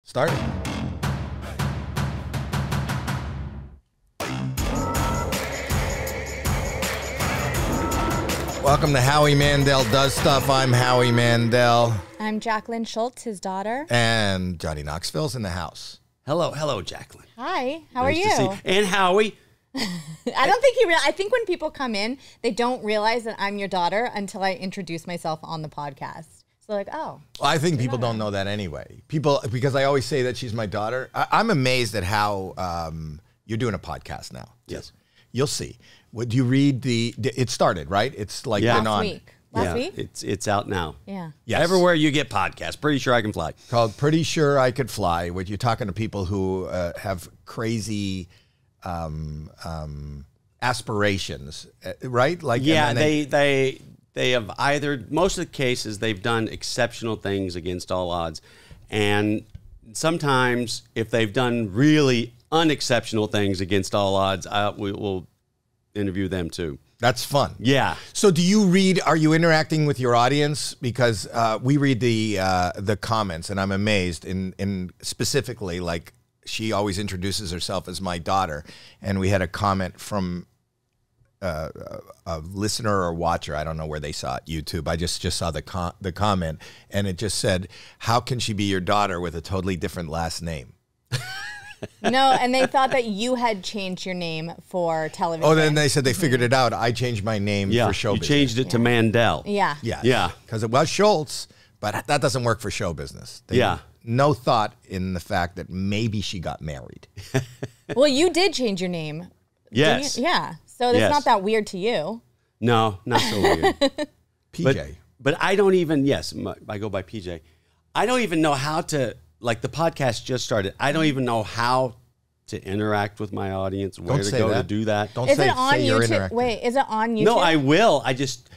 Start. Welcome to Howie Mandel Does Stuff. I'm Howie Mandel. I'm Jacqueline Schultz, his daughter. And Johnny Knoxville's in the house. Hello, Jacqueline. Hi, how are Nice you? to see. And Howie. I don't think I think when people come in, they don't realize that I'm your daughter until I introduce myself on the podcast. So like, oh. Well, I think people don't know that anyway. People, because I always say that she's my daughter. I'm amazed at how you're doing a podcast now. Yes. You'll see. Would you read it started, right? It's like been Last on. week. Last week? It's out now. Yeah. Yes. Everywhere you get podcasts. Pretty Sure I Can Fly. Called Pretty Sure I Could Fly, where you're talking to people who have crazy aspirations, right? Like, Yeah, they have either, most of the cases, they've done exceptional things against all odds. And sometimes if they've done really unexceptional things against all odds, we will interview them too. That's fun. Yeah. So do you read, are you interacting with your audience? Because we read the comments, and I'm amazed in specifically, like, she always introduces herself as my daughter. And we had a comment from a listener or watcher. I don't know where they saw it, YouTube. I just saw the comment, and it just said, how can she be your daughter with a totally different last name? No, and they thought that you had changed your name for television. Oh, then they said they figured it out. I changed my name for show you business. changed it to Mandel. Yeah. Yes. Yeah. Because it was Schultz, but that doesn't work for show business. No thought in the fact that maybe she got married. Well, you did change your name. Yes. Didn't you? Yeah. So it's not that weird to you. No, not so weird. PJ. But I don't even, I go by PJ. I don't even know how to, like, the podcast just started. I don't even know how to interact with my audience, where to go to do that. Don't Is say, it on say you're YouTube? interacting. Wait, is it on YouTube? No, I will.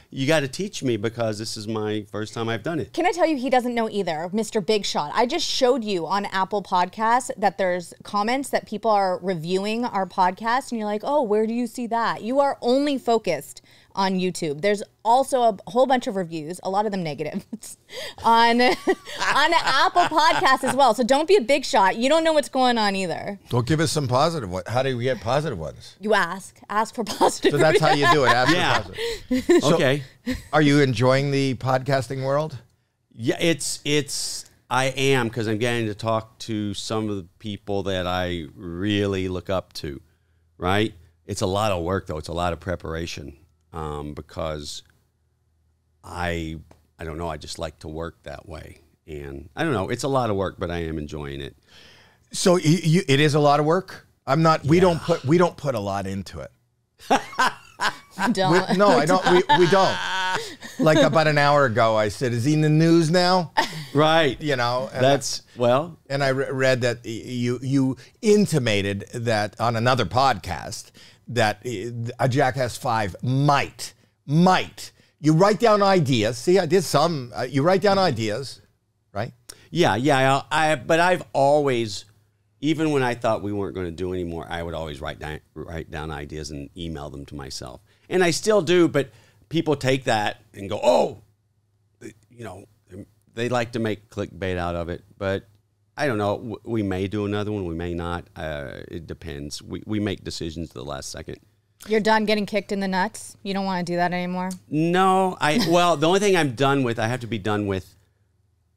You got to teach me because this is my first time I've done it. Can I tell you, he doesn't know either, Mr. Big Shot. I just showed you on Apple Podcasts that there's comments that people are reviewing our podcast, and you're like, oh, where do you see that? You are only focused on YouTube. There's also a whole bunch of reviews, a lot of them negative, on Apple Podcasts as well. So don't be a big shot. You don't know what's going on either. Well, give us some positive ones. How do we get positive ones? You ask for positive. So that's how you do it. Ask for positive. So, Okay. are you enjoying the podcasting world? Yeah, I am, because I'm getting to talk to some of the people that I really look up to, right? It's a lot of work, though. It's a lot of preparation, because I don't know, I just like to work that way. And I don't know, it's a lot of work, but I am enjoying it. So it is a lot of work. I'm not. We don't put a lot into it. Don't. No, I don't. We don't. Like about an hour ago, I said, "Is he in the news now?" Right. You know. And And I read that you intimated that on another podcast that a Jackass 5 might. You write down ideas. See, I did some. You write down ideas, right? Yeah. But I've always, even when I thought we weren't going to do anymore, I would always write down ideas and email them to myself. And I still do, but people take that and go, oh, you know, they like to make clickbait out of it. But I don't know. We may do another one. We may not. It depends. We make decisions at the last second. You're done getting kicked in the nuts? You don't want to do that anymore? No. Well, the only thing I'm done with, I have to be done with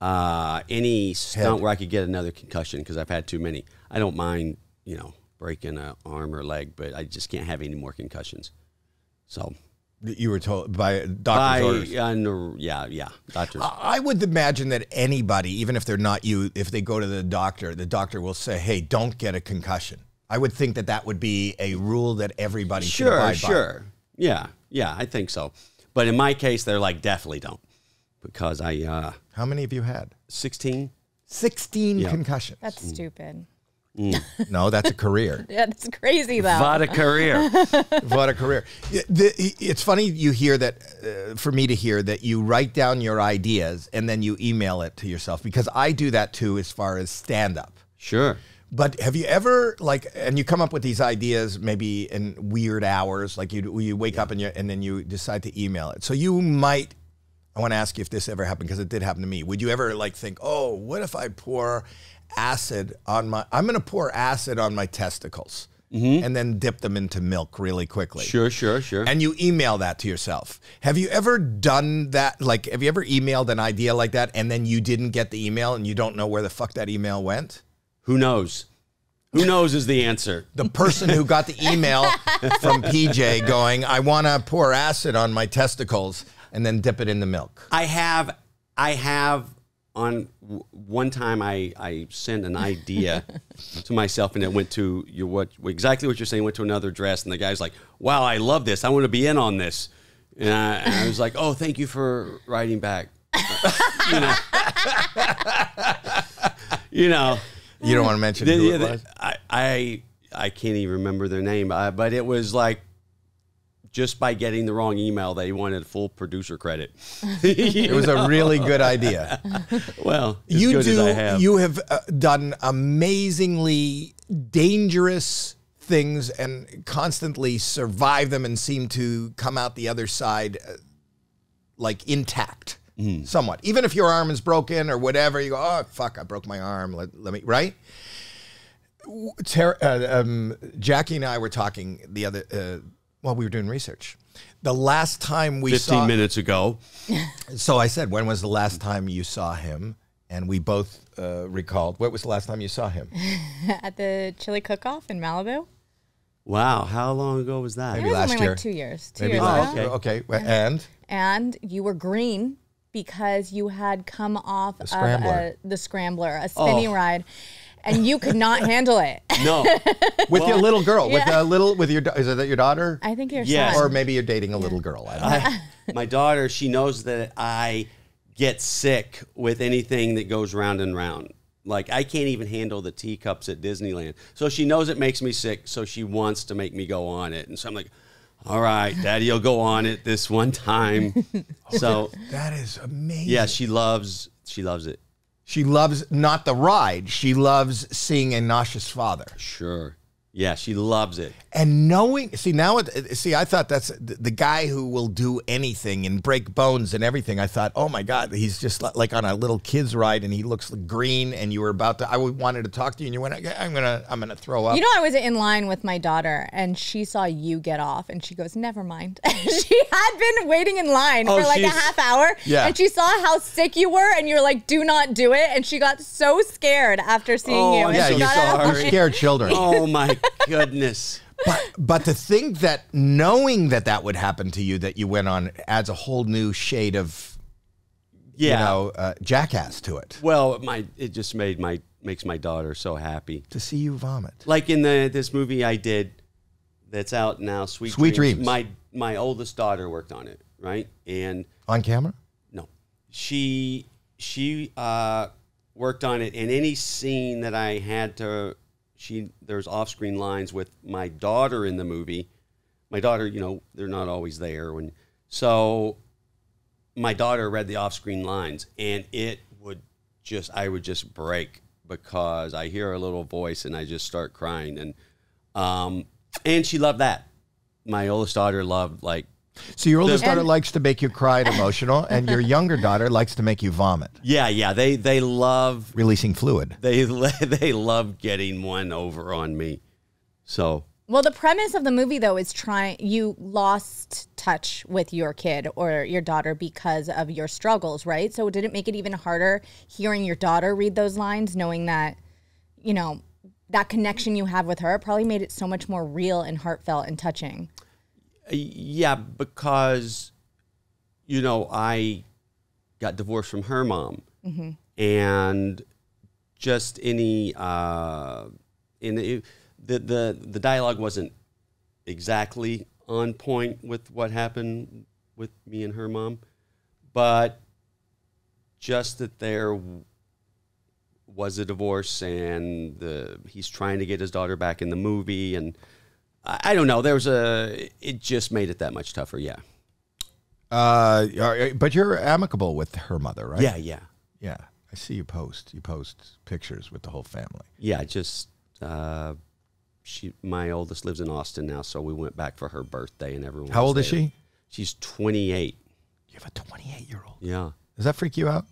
any stunt where I could get another concussion, because I've had too many. I don't mind, breaking an arm or leg, but I just can't have any more concussions. So you were told by doctor's orders. Yeah, doctors. I would imagine that anybody, even if they're not you, if they go to the doctor will say, "Hey, don't get a concussion." I would think that would be a rule that everybody should abide by. Sure. Yeah, I think so. But in my case, they're like, definitely don't, because I. How many have you had? 16. 16 concussions. That's stupid. No, that's a career. That's crazy, though. What a career. What a career. It's funny you hear that, for me to hear that you write down your ideas and then you email it to yourself, because I do that too as far as stand-up. Sure. But have you ever, and you come up with these ideas maybe in weird hours, like you wake up and then you decide to email it. So you might, I want to ask you if this ever happened, because it did happen to me. Would you ever think, oh, what if I pour acid on my. I'm going to pour acid on my testicles and then dip them into milk really quickly. Sure, sure, sure. And you email that to yourself. Have you ever done that? Like, have you ever emailed an idea like that and then you didn't get the email and you don't know where the fuck that email went? Who knows? Who knows is the answer. The person who got the email from PJ going, I want to pour acid on my testicles and then dip it in the milk. I have on one time I sent an idea to myself and it went to exactly what you're saying, went to another address and the guy's like, wow, I love this. I want to be in on this. And I was like, oh, thank you for writing back. You know. You don't want to mention who it was? I can't even remember their name, but it was like, just by getting the wrong email, they wanted full producer credit. It was a really good idea. Well, you have done amazingly dangerous things and constantly survive them and seem to come out the other side like intact, somewhat. Even if your arm is broken or whatever, you go, oh, fuck, I broke my arm. Let me, right? Jackie and I were talking the other... while we were doing research. The last time we 15 minutes ago. So I said, when was the last time you saw him? And we both recalled. What was the last time you saw him? At the chili cook-off in Malibu. Wow. How long ago was that? Maybe It was last only year. like 2 years. Maybe last year. Okay. And? And you were green because you had come off of the Scrambler, a spinning ride. And you could not handle it. No. With your little girl. Yeah. Is that your daughter? I think your Yes. son. Or maybe you're dating a little girl. I don't know. My daughter, she knows that I get sick with anything that goes round and round. Like, I can't even handle the teacups at Disneyland. So she knows it makes me sick, so she wants to make me go on it. And so I'm like, all right, Daddy will go on it this one time. So that is amazing. yeah, she loves it. She loves not the ride. She loves seeing a nauseous father. Sure. Yeah, she loves it. And knowing, I thought that's the guy who will do anything and break bones and everything. I thought, oh my God, he's just like on a little kid's ride and he looks green and you were about to, I wanted to talk to you and you went, I'm going to throw up. You know, I was in line with my daughter and she saw you get off and she goes, never mind. She had been waiting in line for like a half hour and she saw how sick you were and you're like, do not do it. And she got so scared after seeing you. And yeah, she you scared children. Oh my goodness. But to think that knowing that would happen to you, that you went on, adds a whole new shade of, Jackass to it. Well, it just makes my daughter so happy to see you vomit. Like in this movie I did, that's out now, Sweet Dreams. My oldest daughter worked on it, right? And on camera? No, she worked on it. And any scene that I had to. There's off-screen lines with my daughter in the movie. My daughter, they're not always there. So my daughter read the off-screen lines, and I would just break because I hear a little voice and I just start crying. And she loved that. My oldest daughter loved So your oldest daughter likes to make you cry and emotional, and your younger daughter likes to make you vomit. Yeah. They love releasing fluid. They love getting one over on me. So. Well, the premise of the movie, though, is you lost touch with your kid or your daughter because of your struggles, right? So did it make it even harder hearing your daughter read those lines, knowing that, that connection you have with her probably made it so much more real and heartfelt and touching? Yeah, because, I got divorced from her mom. Mm-hmm. And just the dialogue wasn't exactly on point with what happened with me and her mom. But just that there was a divorce and he's trying to get his daughter back in the movie and I don't know. It just made it that much tougher. Yeah. But you're amicable with her mother, right? Yeah. I see you post. You post pictures with the whole family. Yeah. Just my oldest lives in Austin now, so we went back for her birthday and everyone. How old is she? She's 28. You have a 28-year-old. Yeah. Does that freak you out?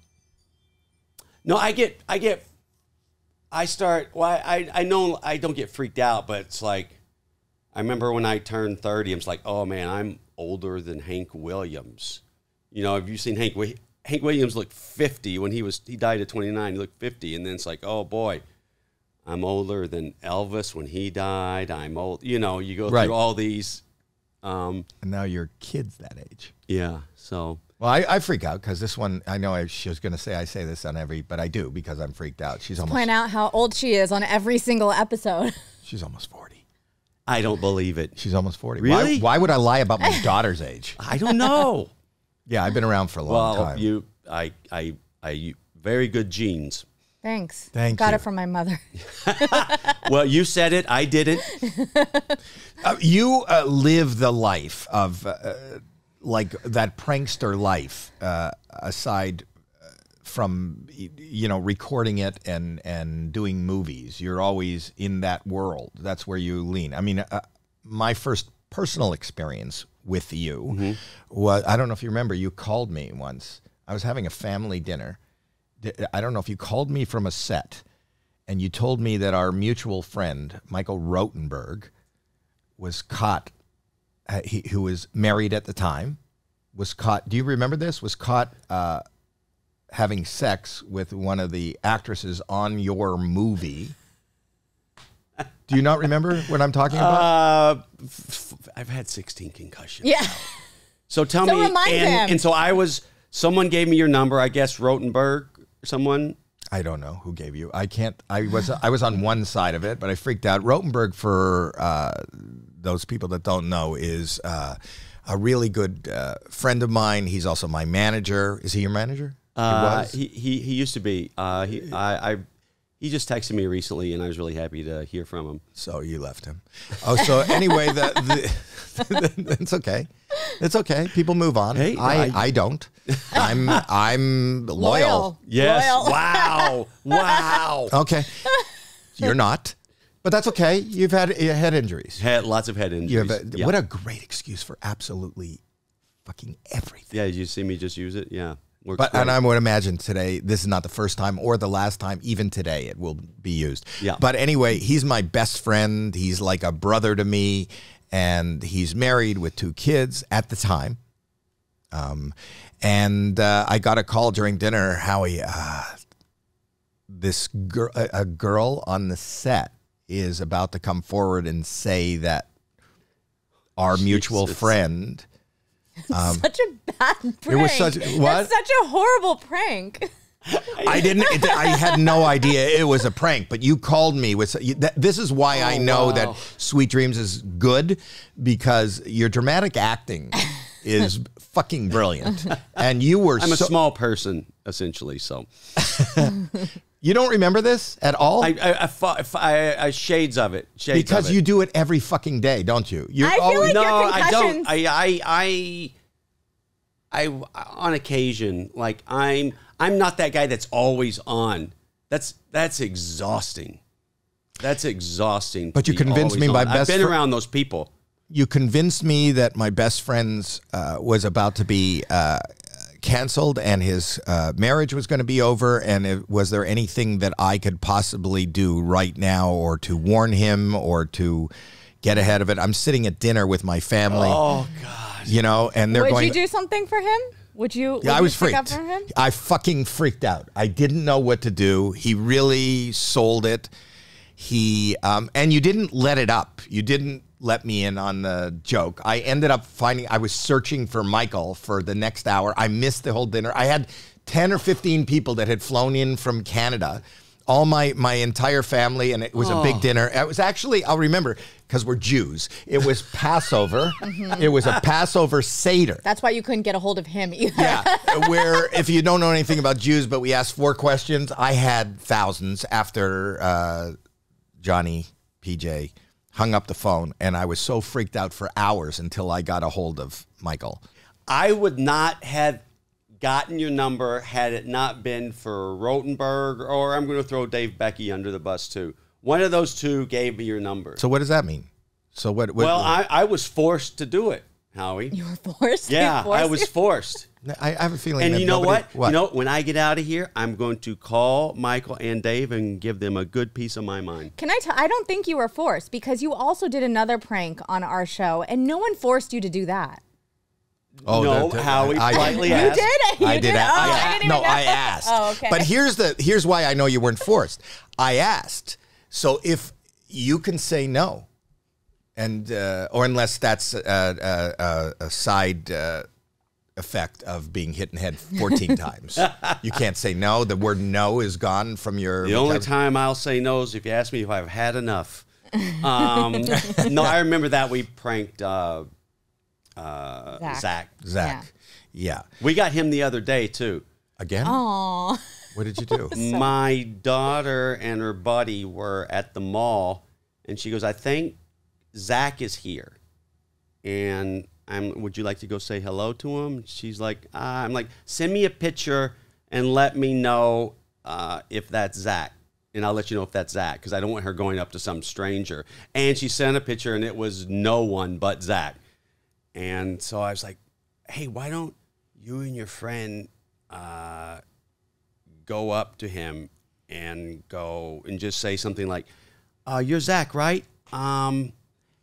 No, I get I know I don't get freaked out, but it's like, I remember when I turned 30, I'm just like, oh man, I'm older than Hank Williams. You know, have you seen Hank? Hank Williams looked 50 when he died at 29. He looked 50, and then it's like, oh boy, I'm older than Elvis when he died. I'm old. You know, you go through all these. And now your kid's that age. Yeah. So. Well, I freak out because this one, I know she was going to say I say this on every, but I do because I'm freaked out. She's almost. Point out how old she is on every single episode. She's almost 40. I don't believe it. She's almost 40. Really? Why would I lie about my daughter's age? I don't know. Yeah, I've been around for a long time. I very good genes. Thanks. Thank Got you. it from my mother. Well, you said it. I didn't. You live the life of like that prankster life, aside from recording it and doing movies. You're always in that world. That's where you lean. I mean, my first personal experience with you was, I don't know if you remember, you called me once. I was having a family dinner. I don't know if you called me from a set, and you told me that our mutual friend, Michael Rotenberg, was caught, who was married at the time, was caught, do you remember this? Was caught having sex with one of the actresses on your movie. Do you not remember what I'm talking about? I've had 16 concussions. Yeah. So tell me, remind him. and so someone gave me your number, I guess Rotenberg, someone. I don't know who gave you. I was on one side of it, but I freaked out. Rotenberg, for those people that don't know, is a really good friend of mine. He's also my manager. Is he your manager? He used to be. He just texted me recently, and I was really happy to hear from him. So you left him. Oh, so anyway, it's okay. It's okay. People move on. Hey, I don't. I'm loyal. Yes. Loyal. Wow. Okay. You're not. But that's okay. You've had head injuries. Had lots of head injuries. What a great excuse for absolutely fucking everything. Yeah, you see me just use it? Yeah. And I would imagine today, this is not the first time or the last time, even today it will be used. Yeah. But anyway, he's my best friend. He's like a brother to me, and he's married with 2 kids at the time. And I got a call during dinner, Howie, a girl on the set is about to come forward and say that our mutual friend... such a bad prank. It was such what? That's such a horrible prank. I had no idea it was a prank, but you called me with. This is why I know that Sweet Dreams is good, because your dramatic acting is fucking brilliant, and you were. I'm a small person, essentially, so. You don't remember this at all? I shades of it. Because you do it every fucking day, don't you? I feel like your concussions. I on occasion, like I'm not that guy that's always on. That's exhausting. That's exhausting. But you convinced me, my best. I've been around those people. You convinced me that my best friend's was about to be canceled, and his marriage was going to be over, and was there anything that I could possibly do right now, or to warn him, or to get ahead of it? I'm sitting at dinner with my family. Oh God! And they're going. Would you do something for him? Would you? Yeah, I was stick freaked. up for him? I fucking freaked out. I didn't know what to do. He really sold it. And you didn't let it up. You didn't let me in on the joke. I ended up I was searching for Michael for the next hour. I missed the whole dinner. I had 10 or 15 people that had flown in from Canada, all my entire family, and it was a big dinner. It was actually, I'll remember, because we're Jews, it was Passover. It was a Passover Seder. That's why you couldn't get a hold of him either. Yeah, where if you don't know anything about Jews, but we asked 4 questions, I had thousands after Johnny, PJ, hung up the phone, and I was so freaked out for hours until I got a hold of Michael. I would not have gotten your number had it not been for Rotenberg, or I'm going to throw Dave Becky under the bus too. One of those 2 gave me your number. So what does that mean? So what well, I was forced to do it. Howie. You were forced? Yeah, They forced I was you? forced. I have a feeling. And that you know nobody, what? You know, when I get out of here, I'm going to call Michael and Dave and give them a good piece of my mind. Can I tell? I don't think you were forced because you also did another prank on our show, and no one forced you to do that. Oh, no, Howie politely asked. You did? You I did. Oh, I I didn't even know. I asked. Oh, okay. But here's why I know you weren't forced. I asked. So if you can say no, and or unless that's a side effect of being hit in the head 14 times, you can't say no. The word no is gone from your. The only time I'll say no is if you ask me if I've had enough. No, I remember that we pranked Zach. Yeah. We got him the other day too. Again? Aw. What did you do? My daughter and her buddy were at the mall, and she goes, "I think Zach is here, and would you like to go say hello to him?" She's like, I'm like, "Send me a picture and let me know if that's Zach, and I'll let you know if that's Zach, because I don't want her going up to some stranger." And she sent a picture, and it was no one but Zach. And so I was like, "Hey, why don't you and your friend go up to him and go and just say something like, you're Zach, right?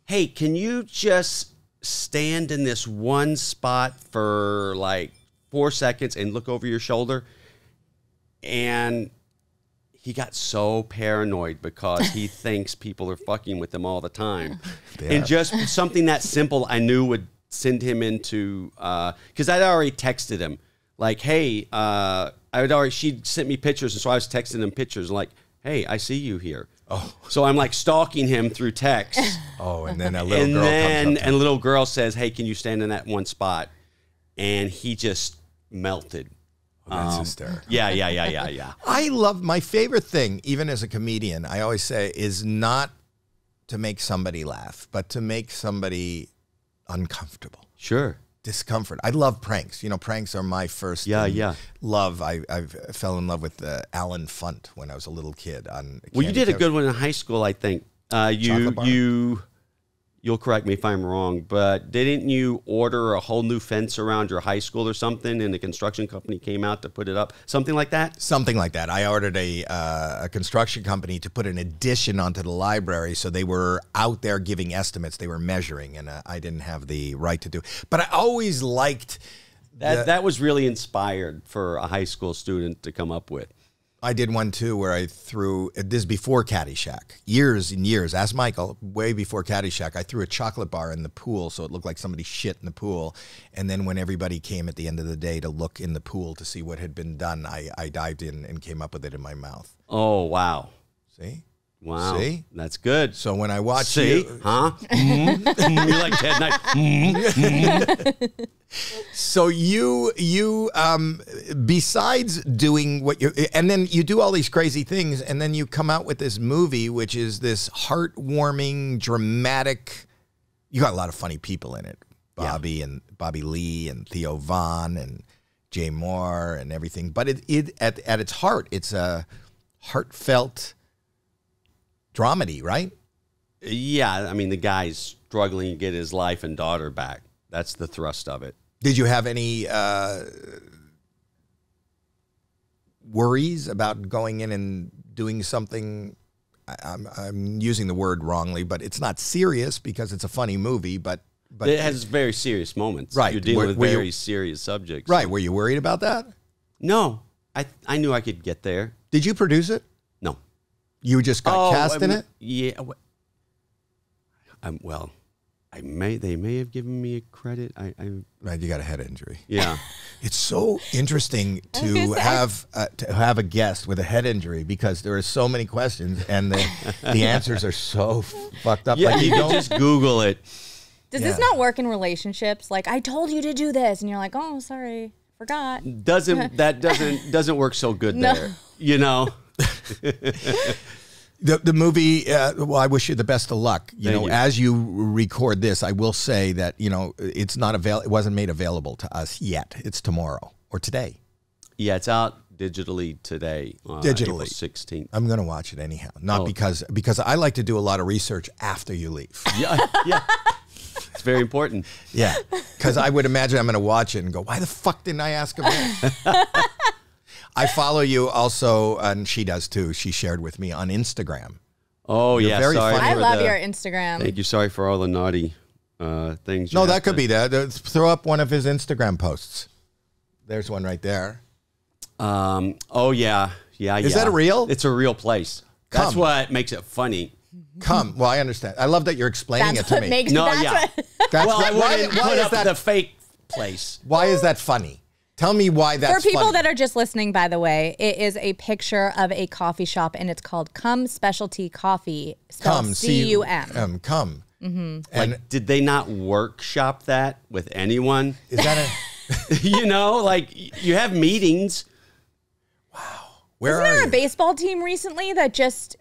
Hey, can you just stand in this one spot for like 4 seconds and look over your shoulder?" And he got so paranoid because he thinks people are fucking with him all the time. Yeah. And just something that simple I knew would send him into, because I'd already texted him like, "Hey, she'd sent me pictures," and so I was texting him pictures like, "Hey, I see you here." Oh, so I'm like stalking him through text. Oh, and then a little girl comes up and a little girl says, "Hey, can you stand in that one spot?" And he just melted. Oh, that's hysterical. Yeah. I love, my favorite thing, even as a comedian, I always say, is not to make somebody laugh, but to make somebody uncomfortable. Sure. Discomfort. I love pranks. You know, pranks are my first love. I fell in love with Alan Funt when I was a little kid. Well, you did a good one in high school, I think. You'll correct me if I'm wrong, but didn't you order a whole new fence around your high school or something, and the construction company came out to put it up? Something like that? Something like that. I ordered a construction company to put an addition onto the library, so they were out there giving estimates. They were measuring, and I didn't have the right to do. But I always liked... That was really inspired for a high school student to come up with. I did one too where I threw, this before Caddyshack, years and years, ask Michael, way before Caddyshack, I threw a chocolate bar in the pool so it looked like somebody shit in the pool. And then when everybody came at the end of the day to look in the pool to see what had been done, I dived in and came up with it in my mouth. Oh, wow. See? Wow. See? That's good. So when I watch See? you... Huh? You're like Ted Knight. So you besides doing what you, and then you do all these crazy things, and then you come out with this movie, which is this heartwarming, dramatic. You got a lot of funny people in it, Bobby Lee and Theo Von and Jay Moore and everything. But it at its heart, it's a heartfelt dramedy, right? Yeah, I mean, the guy's struggling to get his life and daughter back. That's the thrust of it. Did you have any worries about going in and doing something? I'm using the word wrongly, but it's not serious because it's a funny movie, but it has very serious moments. Right. You're dealing with very serious subjects. Right. Were you worried about that? No. I knew I could get there. Did you produce it? No. You just got cast in it? Yeah. Well, they may have given me a credit. Right, you got a head injury. Yeah. It's so interesting to have a guest with a head injury because there are so many questions and the answers are so fucked up. Yeah, like you can just Google it. Does this not work in relationships? Like, I told you to do this, and you're like, "Oh, sorry, forgot." Doesn't work so good there. You know. The movie, well, I wish you the best of luck. You know, as you record this, I will say that, you know, it wasn't made available to us yet. It's tomorrow or today. Yeah, it's out digitally today. Digitally. April 16th. I'm going to watch it anyhow. Not because I like to do a lot of research after you leave. Yeah. It's very important. Yeah, because I would imagine I'm going to watch it and go, why the fuck didn't I ask him this? I follow you also, and she does too. She shared with me on Instagram. Oh, yeah. very Sorry funny. I for love the- your Instagram. Thank you. Sorry for all the naughty things. No, that could be that. Throw up one of his Instagram posts. There's one right there. Oh, yeah. Yeah, Is that real? It's a real place. That's Come. what makes it funny. Come. Well, I understand. I love that you're explaining That's it to what me. makes No, that's yeah. what- That's Well, I why wouldn't put is up that? the fake place. Why is that funny? Tell me why that's For people funny. that are just listening, by the way, it is a picture of a coffee shop, and it's called Cum Specialty Coffee, spelled Come, C-U-M. Come. And Like, did they not workshop that with anyone? is that a? You know, like you have meetings. Where Isn't are there you? a baseball team recently that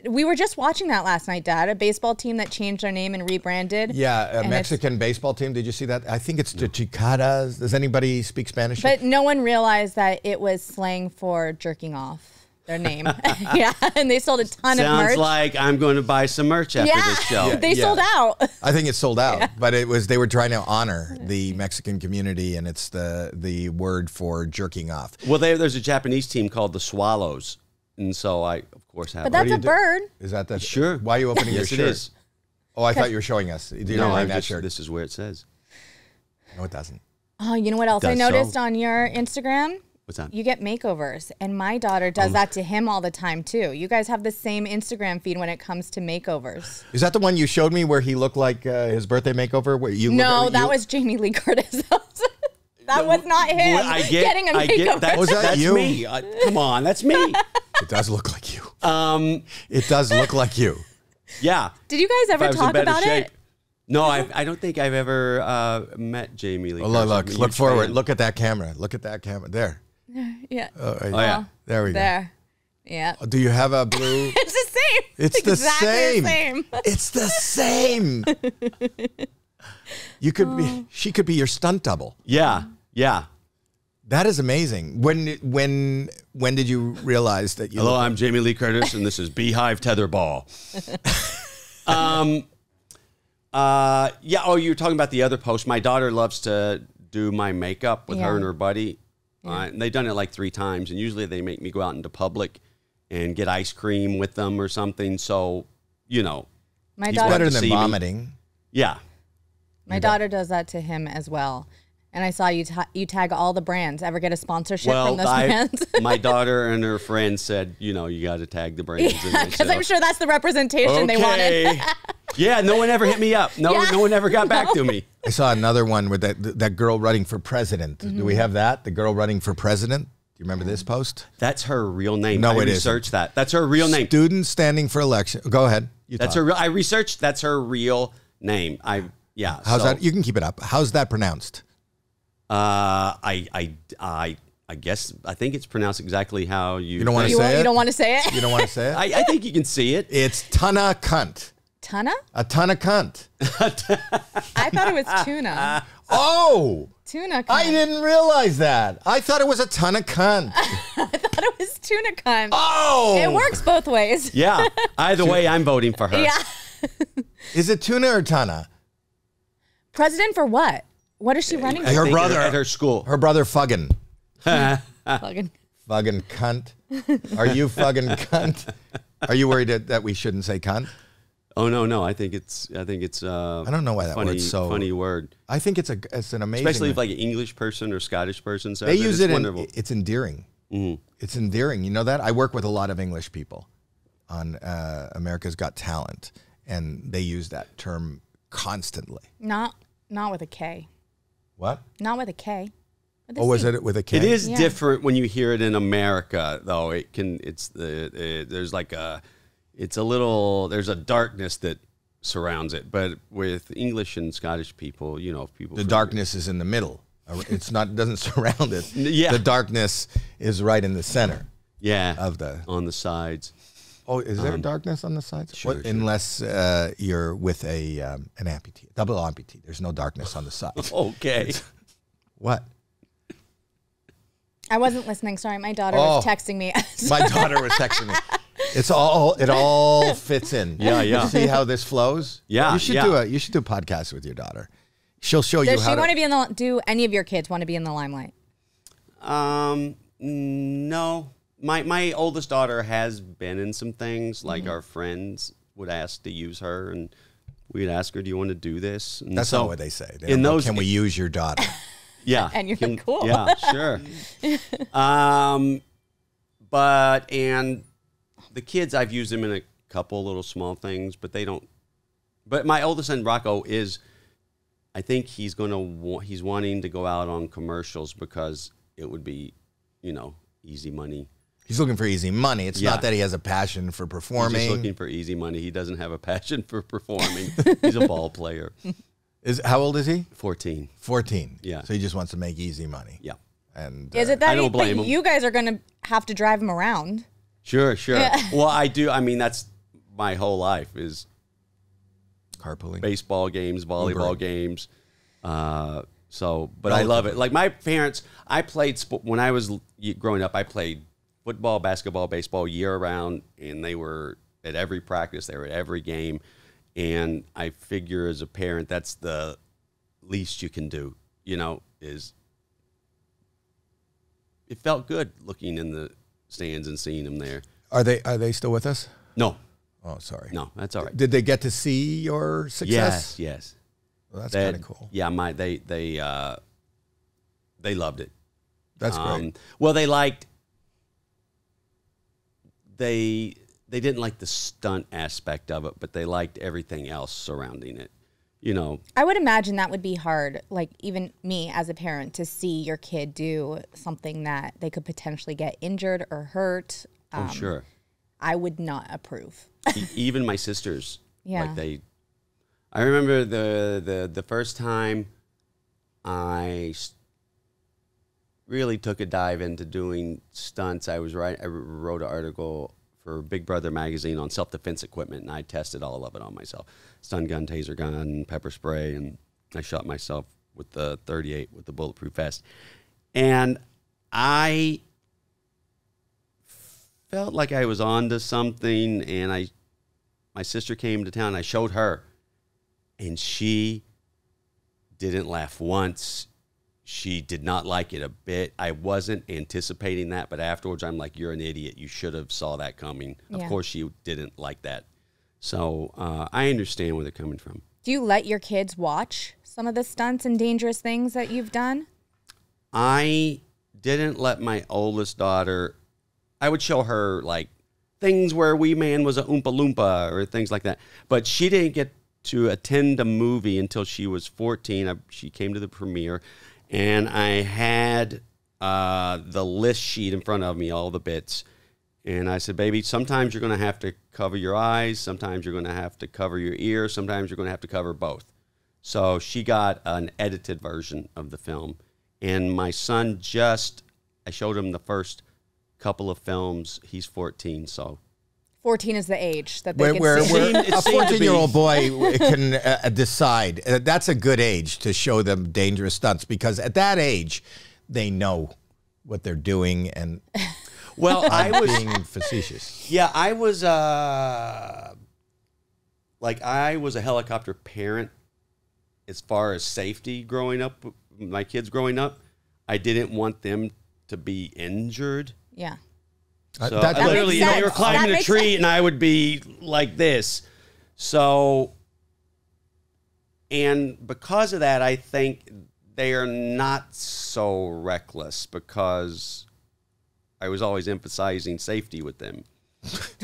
we were just watching that last night, Dad? A baseball team that changed their name and rebranded. Yeah, a And it's- Mexican baseball team. Did you see that? I think it's the Chicadas. Does anybody speak Spanish? But no one realized that it was slang for jerking off. Their name. Yeah, and they sold a ton of merch. Sounds like I'm going to buy some merch after yeah, this show. they Yeah. sold out. I think it's sold out, but they were trying to honor the Mexican community, and it's the word for jerking off. Well, there's a Japanese team called the Swallows, and so I, of course, have. But a- that's do a you do? bird. Is that the Sure. Why are you opening Yes, your it shirt? is. Oh, I thought you were showing us. You No, know, I'm that just, shirt. this is where it says. No, it doesn't. Oh, you know what else I does noticed so. on your Instagram? What's that? You get makeovers, and my daughter does that to him all the time too. You guys have the same Instagram feed when it comes to makeovers. Is that the one you showed me where he looked like his birthday makeover? Where you No, look, that was Jamie Lee Curtis. That was not him Well, getting a makeover. Was that that's you? me. Come on, that's me. It does look like you. It does look like you. Yeah. Did you guys If I ever was in talk better about shape. it? No, I don't think I've ever met Jamie Lee. Oh, look, Curtis. I'm a look huge forward. fan. Look at that camera. Look at that camera. There. Yeah. Oh, yeah. There we go. There. Yeah. Do you have a blue? It's the same. It's the exactly same. The same. It's the same. You could be. She could be your stunt double. Yeah, yeah. That is amazing. When did you realize that you? Hello, I'm Jamie Lee Curtis, and this is Beehive Tetherball. Yeah. Oh, you were talking about the other post. My daughter loves to do my makeup with her and her buddy. And they've done it like 3 times, and usually they make me go out into public and get ice cream with them or something. So, you know, My He's daughter. better to than see me. vomiting. yeah. My daughter does that to him as well. And I saw you you tag all the brands. Ever get a sponsorship from those brands? my daughter and her friend said, you know, you got to tag the brands. And I Because said, I'm sure that's the representation they wanted. okay. Yeah, no one ever hit me up. No, Yeah. no one ever got back to me. I saw another one with that girl running for president. Do we have that? The girl running for president. Do you remember this post? That's her real name. No, I it isn't. researched that. That's her real name. Student standing for election. Go ahead. You That's talk. her real. I researched. That's her real name. Yeah. How's so, that? You can keep it up. How's that pronounced? I guess I think it's pronounced exactly how you. You don't wanna think. say it? You don't want to say it? You don't want to say it? I think you can see it. It's tuna cunt. Tuna? A ton of cunt. I thought it was tuna. Oh, Tuna cunt. I didn't realize that. I thought it was a ton of cunt. I thought it was tuna cunt. Oh, It works both ways. Yeah. Either way, I'm voting for her. Yeah. Is it tuna or tuna? President for what? What is she running I Her think brother. at her school. Her brother Fuggin. Fucking- Fuggin cunt. Are you fuggin cunt? Are you worried that we shouldn't say cunt? Oh no. I think it's. I don't know why that funny, word's so funny word. I think it's an amazing. Especially if like an English person or Scottish person says they use It's it. wonderful. It's endearing. Mm-hmm. It's endearing. You know that? I work with a lot of English people on America's Got Talent, and they use that term constantly. Not with a K. What? Not with a K. With a Oh, was C. it with a K? It is Yeah. different when you hear it in America, though. It can. It's there's like a. It's a little. There's a darkness that surrounds it, but with English and Scottish people, you know, people. The darkness is in the middle. It's not. It doesn't surround it. Yeah. The darkness is right in the center Yeah. of the. On the sides. Oh, is there darkness on the sides? Sure, What- sure. Unless you're with an amputee, double amputee. There's no darkness on the sides. Okay. What? I wasn't listening. Sorry, my daughter Oh. was texting me. My daughter was texting me. It all fits in. Yeah, yeah. You see how this flows? Yeah, You should yeah. you should do a podcast with your daughter. She'll show you Does how she to... want to be in the? Do any of your kids want to be in the limelight? No. My oldest daughter has been in some things. Like our friends would ask to use her, and we'd ask her, "Do you want to do this?" And That's so, not what they say. They don't go, can we use your daughter? Yeah. And you're like, cool. Yeah, sure. But and the kids, I've used them in a couple little small things, but they don't. But my oldest son Rocco is, I think he's he's wanting to go out on commercials because it would be, easy money. He's looking for easy money. It's not that he has a passion for performing. He's just looking for easy money. He doesn't have a passion for performing. He's a ball player. How old is he? 14. 14. Yeah. So he just wants to make easy money. Yeah. And Is it that? I don't blame him. You guys are going to have to drive him around. Sure. Yeah. Well, I do. I mean, that's my whole life is carpooling, baseball games, volleyball Ubering. games. But I love it. Like my parents, I played when I was growing up. I played football, basketball, baseball year round, and they were at every practice. They were at every game, and I figure as a parent, that's the least you can do. Is it felt good looking in the stands and seeing them there. Are they still with us? No. Oh, sorry. No, that's all right. Did they get to see your success? Yes. Well, that's kind of cool. Yeah, they loved it. That's great. Well, they didn't like the stunt aspect of it, but they liked everything else surrounding it. I would imagine that would be hard, like even me as a parent, to see your kid do something that they could potentially get injured or hurt. Sure. I would not approve. Even my sisters. Yeah. I remember the first time I really took a dive into doing stunts. I wrote an article for Big Brother magazine on self-defense equipment, and I tested all of it on myself. Stun gun, taser gun, pepper spray, and I shot myself with the 38 with the bulletproof vest. And I felt like I was onto something, and my sister came to town, I showed her, and she didn't laugh once. She did not like it a bit. I wasn't anticipating that, but afterwards I'm like, you're an idiot. You should have saw that coming. Yeah. Of course she didn't like that. So I understand where they're coming from. Do you let your kids watch some of the stunts and dangerous things that you've done? I didn't let my oldest daughter, I would show her like things where Wee Man was a Oompa Loompa or things like that. But she didn't get to attend a movie until she was 14. She came to the premiere. And I had the list sheet in front of me, all the bits. And I said, baby, sometimes you're going to have to cover your eyes. Sometimes you're going to have to cover your ears. Sometimes you're going to have to cover both. So she got an edited version of the film. And my son I showed him the first couple of films. He's 14, so. 14 is the age that they where can see. a 14-year-old boy can decide. That's a good age to show them dangerous stunts, because at that age, they know what they're doing and well, I was being facetious. Yeah, I was I was a helicopter parent as far as safety growing up. My kids growing up, I didn't want them to be injured. Yeah. So I literally, you were climbing a tree and I would be like this. So, and because of that, I think they are not so reckless because I was always emphasizing safety with them.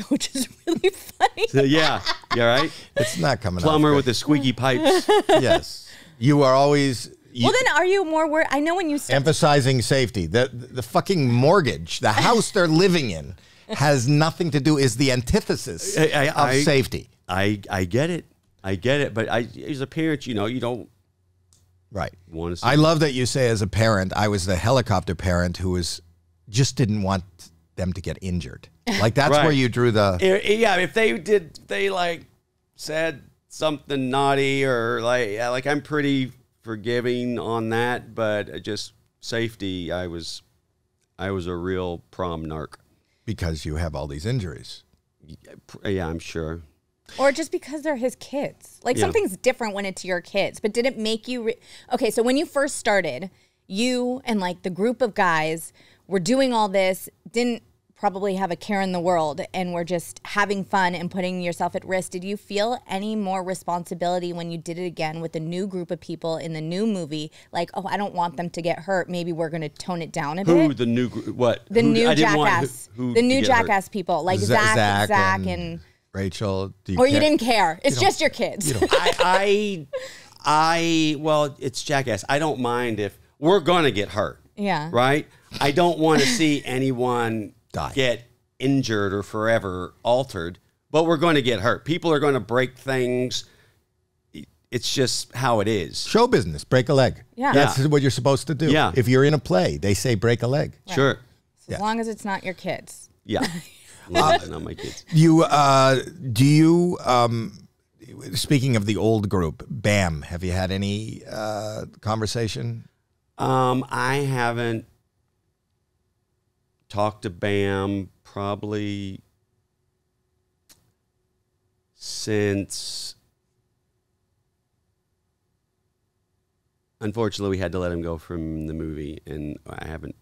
Which is really funny. So, yeah, right? It's not coming Plumber out with the squeaky pipes. Yes. You are always... Well, then are you more worried? I know when you emphasizing safety. The fucking mortgage, the house they're living in, has nothing to do. Is the antithesis of safety. I get it. But as a parent, you don't right want to. See I love that you say, as a parent, I was the helicopter parent who just didn't want them to get injured. Like that's right. Where you drew the. Yeah, if they like said something naughty or like I'm pretty forgiving on that, but just safety, I was a real prom narc. Because you have all these injuries. Yeah, I'm sure. Or just because they're his kids. Like, Yeah. something's different when it's your kids. But did it make you... Okay, so when you first started, you and, like, the group of guys were doing all this, didn't probably have a care in the world, and were just having fun and putting yourself at risk. Did you feel any more responsibility when you did it again with a new group of people in the new movie? Like, oh, I don't want them to get hurt. Maybe we're going to tone it down a bit. Who, the new, what? The Who, new I didn't want Jackass. who The to new get hurt. Jackass people. Like Zach Zach and Rachel. Do or you care? didn't care. It's don't- just your kids. Well, it's Jackass. I don't mind if we're going to get hurt. Yeah. Right? I don't want to see anyone Die. get injured or forever altered, but we're going to get hurt. People are going to break things. It's just how it is. Show business, break a leg. Yeah. That's Yeah. what you're supposed to do. Yeah. If you're in a play, they say break a leg. Sure. As long as it's not your kids. Yeah. Not my kids. You do you speaking of the old group, BAM, have you had any conversation? I haven't talked to BAM probably since, unfortunately, we had to let him go from the movie, and I haven't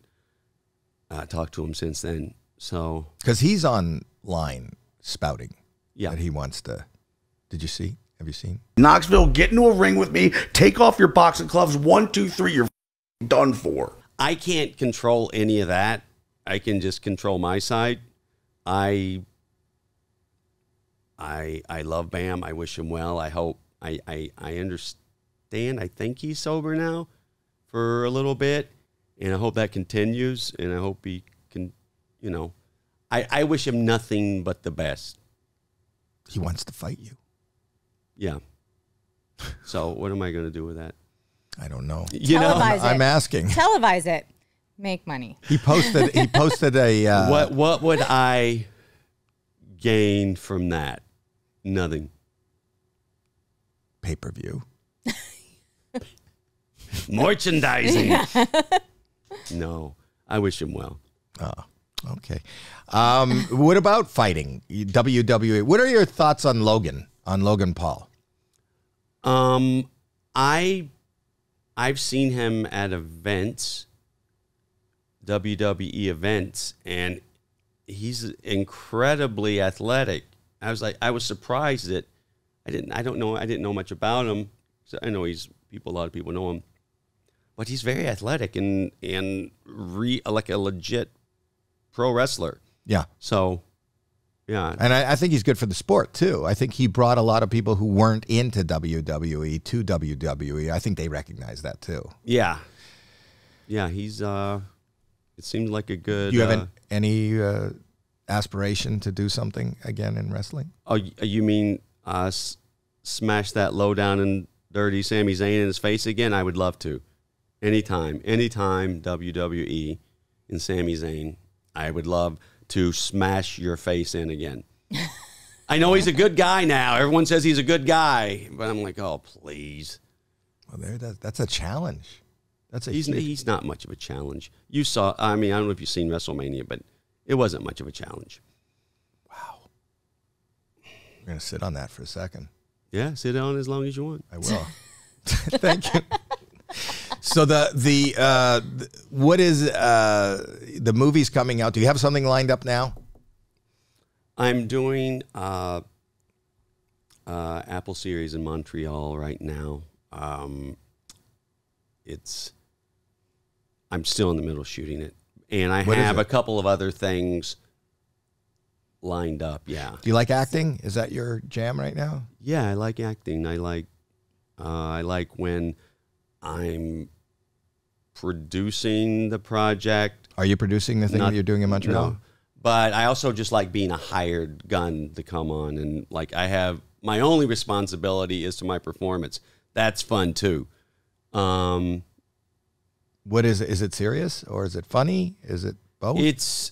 talked to him since then. So, Because he's online spouting yeah. that he wants to. Did you see? Have you seen? Knoxville, get into a ring with me. Take off your boxing gloves. 1, 2, 3. You're done for. I can't control any of that. I can just control my side. I love Bam. I wish him well. I hope I understand. I think he's sober now for a little bit, and I hope that continues. And I hope he can, I wish him nothing but the best. He wants to fight you. Yeah. So what am I going to do with that? I don't know. Televise it. I'm asking. Televise it. Make money. He posted a What would I gain from that? Nothing. pay-per-view. Merchandising. No, I wish him well. Oh, okay. What about fighting? WWE. What are your thoughts on Logan Paul? I've seen him at events, WWE events, and he's incredibly athletic. I was surprised that I didn't know much about him. So I know a lot of people know him, but he's very athletic and like a legit pro wrestler. Yeah. So, yeah. And I think he's good for the sport, too. I think he brought a lot of people who weren't into WWE to WWE. I think they recognize that, too. Yeah. Yeah, he's, it seems like a good... Do you have any aspiration to do something again in wrestling? Oh, you mean smash that low down and dirty Sami Zayn in his face again? I would love to. Anytime, WWE and Sami Zayn, I would love to smash your face in again. I know he's a good guy now. Everyone says he's a good guy, but I'm like, oh, please. Well, that's a challenge. He's not much of a challenge. You saw, I don't know if you've seen WrestleMania, but it wasn't much of a challenge. Wow. We're going to sit on that for a second. Yeah, sit down as long as you want. I will. Thank you. So what is the movie's coming out? Do you have something lined up now? I'm doing Apple series in Montreal right now. I'm still in the middle of shooting it, and I have a couple of other things lined up. Yeah. Do you like acting? Is that your jam right now? Yeah, I like acting. I like when I'm producing the project. Are you producing the thing that you're doing in Montreal? No, but I also just like being a hired gun to come on, and like I have my only responsibility is to my performance. That's fun too. What is it? Is it serious or is it funny? Is it both? It's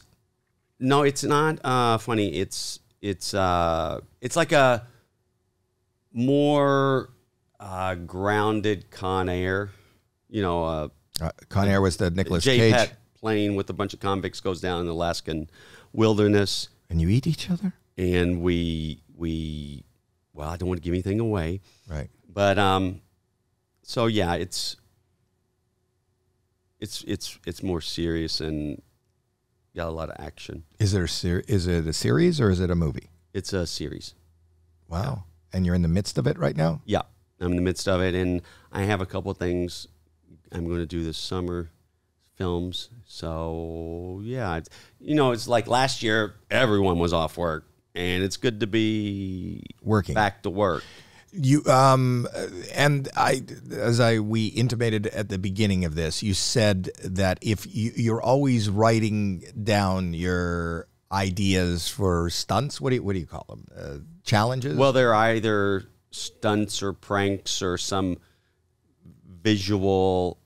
not funny. It's like a more grounded Con Air. Con Air was the Nicolas J. Cage. Pet plane with a bunch of convicts goes down in the Alaskan wilderness, And you eat each other? and we well, I don't want to give anything away. Right. But so yeah, it's more serious and got a lot of action. Is it a series or is it a movie? It's a series. Wow. And you're in the midst of it right now? Yeah, I'm in the midst of it, and I have a couple of things I'm going to do this summer, films. So yeah, it's like last year everyone was off work, and it's good to be working back to work. You and we intimated at the beginning of this, you said that if you're always writing down your ideas for stunts, what do you call them? Challenges? Well, they're either stunts or pranks or some visual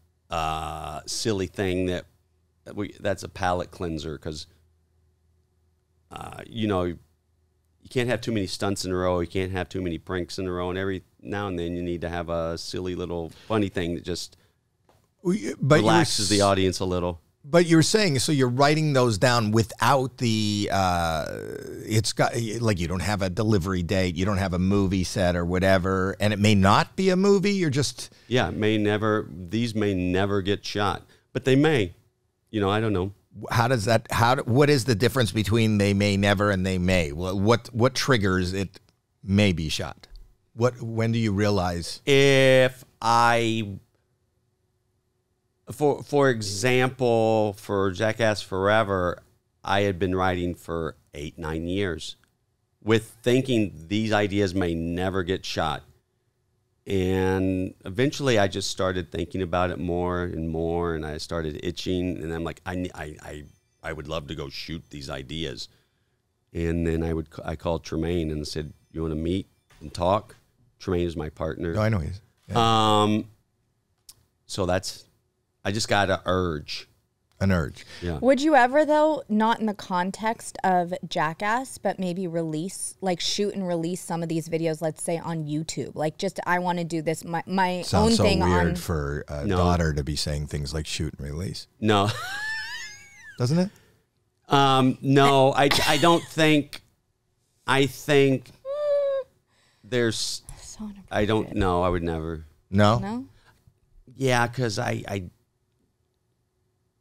silly thing that's a palate cleanser, because you can't have too many stunts in a row. You can't have too many pranks in a row. And every now and then you need to have a silly little funny thing that just relaxes the audience a little. But you're saying, so you're writing those down without the, it's got, like, you don't have a delivery date, you don't have a movie set or whatever, and it may not be a movie, you're just... Yeah, these may never get shot, but they may, I don't know. What is the difference between they may never and they may? What triggers it may be shot? When do you realize? If for example, for Jackass Forever, I had been writing for 8-9 years with thinking these ideas may never get shot. And eventually I just started thinking about it more and more, and I started itching, and I'm like, I would love to go shoot these ideas. And then I called Tremaine and said, you want to meet and talk? Tremaine is my partner. Oh, I know he is. Yeah. So I just got an urge. An urge. Yeah. Would you ever, though, not in the context of Jackass, but maybe shoot and release some of these videos, let's say on YouTube? Like, just, I want to do this, my Sounds own so thing weird on... for a daughter to be saying things like shoot and release. No. Doesn't it? No, I don't think, I think there's, So I don't know, I would never. No? No? Yeah, because I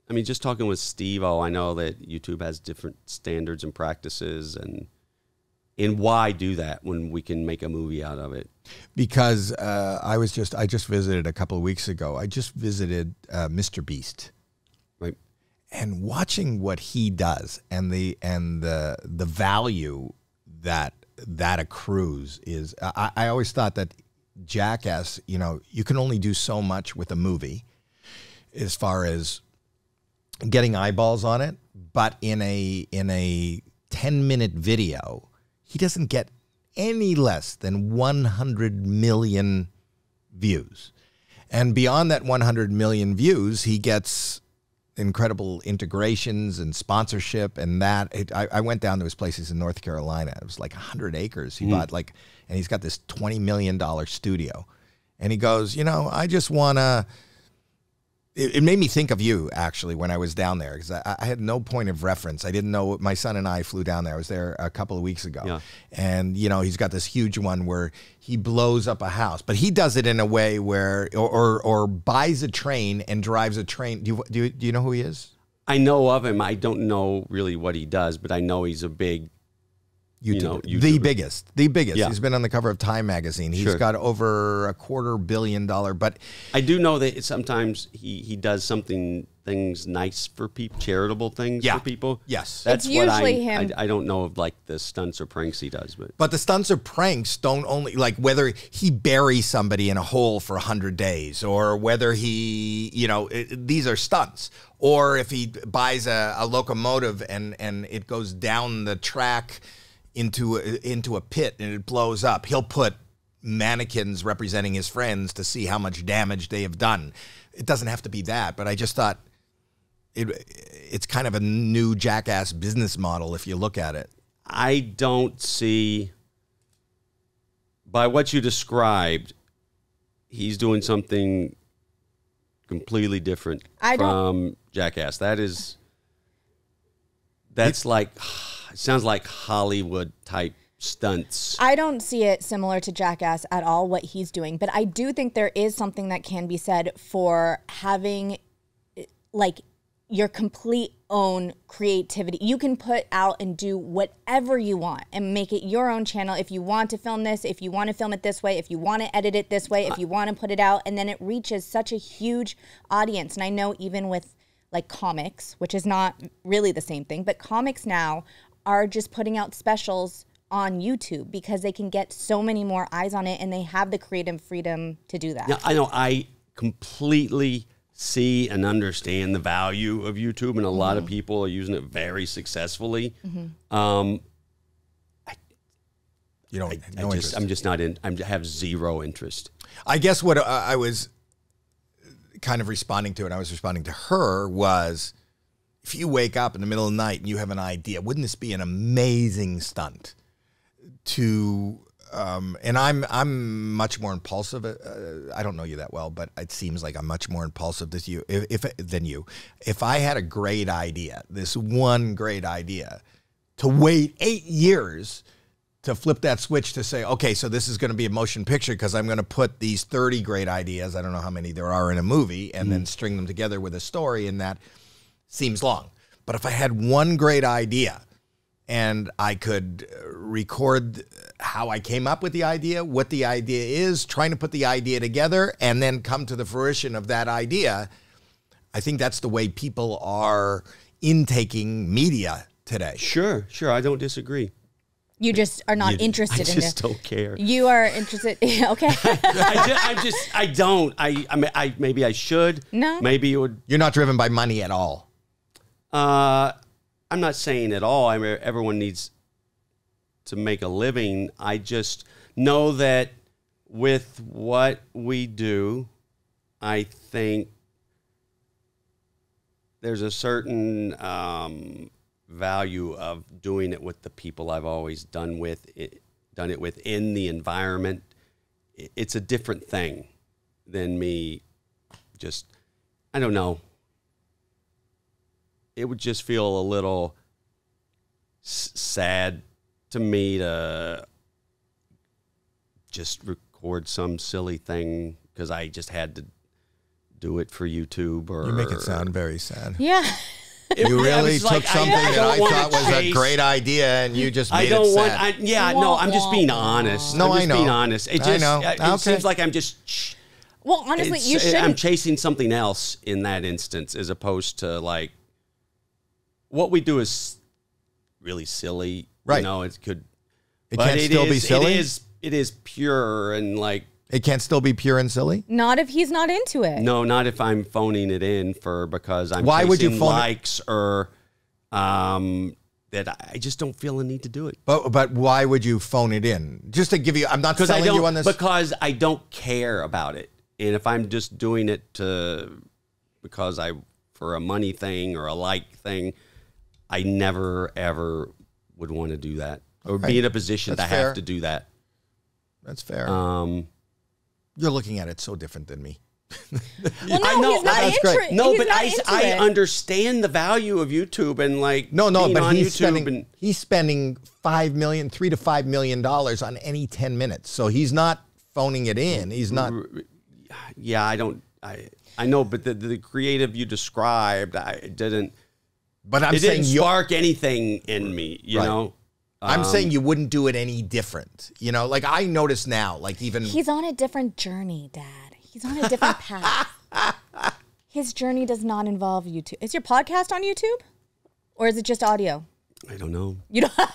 mean, just talking with Steve-O, I know that YouTube has different standards and practices, and why do that when we can make a movie out of it? Because I just visited a couple of weeks ago. I just visited Mr. Beast. Right. And watching what he does and the value that accrues is, I always thought that Jackass, you can only do so much with a movie as far as getting eyeballs on it, but in a 10-minute video, he doesn't get any less than 100 million views. And beyond that 100 million views, he gets incredible integrations and sponsorship and that. I went down to his places in North Carolina. It was like 100 acres. He bought and he's got this $20 million studio. And he goes, I just want to... It made me think of you, actually, when I was down there, because I had no point of reference. I didn't know. My son and I flew down there. I was there a couple of weeks ago. Yeah. And, he's got this huge one where he blows up a house. But he does it in a way where, or buys a train and drives a train. Do you know who he is? I know of him. I don't know really what he does, but I know he's a big... YouTuber. YouTuber. The biggest. Yeah. He's been on the cover of Time magazine. He's got over $250 million. But I do know that sometimes he does things nice for people, charitable things for people. Yes, that's it's what usually him. I don't know of, like, the stunts or pranks he does, but the stunts or pranks don't only, like, whether he buries somebody in a hole for 100 days or whether he these are stunts, or if he buys a locomotive and it goes down the track into a pit and it blows up. He'll put mannequins representing his friends to see how much damage they have done. It doesn't have to be that, but I just thought it's kind of a new Jackass business model if you look at it. I don't see, by what you described, he's doing something completely different from Jackass. That's like... It sounds like Hollywood type stunts. I don't see it similar to Jackass at all, what he's doing. But I do think there is something that can be said for having, like, your complete own creativity. You can put out and do whatever you want and make it your own channel. If you want to film this, if you want to film it this way, if you want to edit it this way, if you want to put it out, and then it reaches such a huge audience. And I know even with like comics, which is not really the same thing, but comics now are just putting out specials on YouTube because they can get so many more eyes on it and they have the creative freedom to do that. Yeah, I know. I completely see and understand the value of YouTube, and a lot of people are using it very successfully. You don't. I'm just not in. I have zero interest. I guess what I was kind of responding to, and I was responding to her, was if you wake up in the middle of the night and you have an idea, wouldn't this be an amazing stunt? And I'm much more impulsive. I don't know you that well, but it seems like I'm much more impulsive than you. If I had a great idea, this one great idea, to wait 8 years to flip that switch to say, okay, so this is going to be a motion picture because I'm going to put these 30 great ideas, I don't know how many there are in a movie, and then string them together with a story, and that seems long. But if I had one great idea and I could record how I came up with the idea, what the idea is, trying to put the idea together, and then come to the fruition of that idea, I think that's the way people are intaking media today. Sure. I don't disagree. You just are not interested in it. I just don't care. You are interested. Okay. I don't. I maybe I should. No. Maybe it would. You're not driven by money at all. I'm not saying at all. I mean, everyone needs to make a living. I just know that with what we do, I think there's a certain value of doing it with the people I've always done it with in the environment. It's a different thing than me just, I don't know. It would just feel a little sad to me to just record some silly thing because I just had to do it for YouTube. Or You make it sound very sad. Yeah. You really took like, something that I thought was a chase- great idea and you just made I don't it want. sad. I'm just being honest. No, I'm just I know. being honest. It I just know. it Okay. seems like I'm just. Well, honestly, you shouldn't. I'm chasing something else in that instance, as opposed to like what we do is really silly. Right. You know, it could. It but can't still be silly? It is pure and like. It can't still be pure and silly? Not if he's not into it. No, not if I'm phoning it in because I'm Why would you chasing phone it- likes or that I just don't feel the need to do it. But why would you phone it in? Just to give you, I'm not selling you on this. Because I don't care about it. And if I'm just doing it because for a money thing or a like thing, I never ever would want to do that or be in a position That's to fair. have to do that. That's fair. You're looking at it so different than me. Well, no, I know, he's not that's great. interested. No, he's but not into I it. understand the value of YouTube and like No, being but on he's YouTube spending $3 to $5 million on any 10 minutes. So he's not phoning it in. He's not. Yeah, I know, but the creative you described, it didn't. But I'm It saying didn't you. spark anything in me, you Right. know. I'm saying you wouldn't do it any different. You know, like I notice now, like even. He's on a different journey, Dad. He's on a different path. His journey does not involve YouTube. Is your podcast on YouTube? Or is it just audio? I don't know. You don't. Can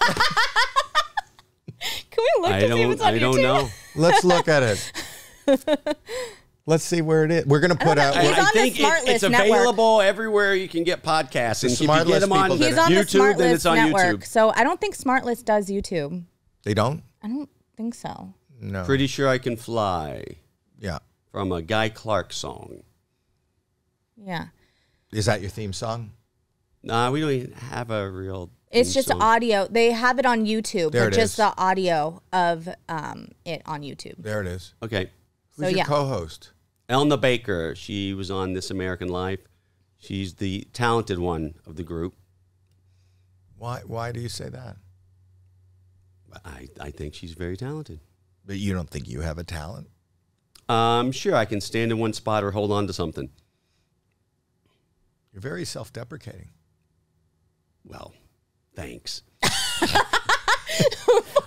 we look to see if it's on I YouTube? don't know. Let's look at it. Let's see where it is. We're going to put out. He's on I the think Smart it's List network. available everywhere you can get podcasts. And if you Smart get List them on people did He's it. on the YouTube, Smart then List it's on network. YouTube. So I don't think Smart List does YouTube. They don't? I don't think so. No. Pretty sure I Can Fly Yeah. from a Guy Clark song. Yeah. Is that your theme song? Nah, we don't even have a real. It's theme just song. audio. They have it on YouTube, There but it just is. the audio of it on YouTube. There it is. Okay. Who's So, your yeah. co-host? Elna Baker. She was on This American Life. She's the talented one of the group. Why do you say that? I think she's very talented. But you don't think you have a talent? Sure, I can stand in one spot or hold on to something. You're very self-deprecating. Well, thanks.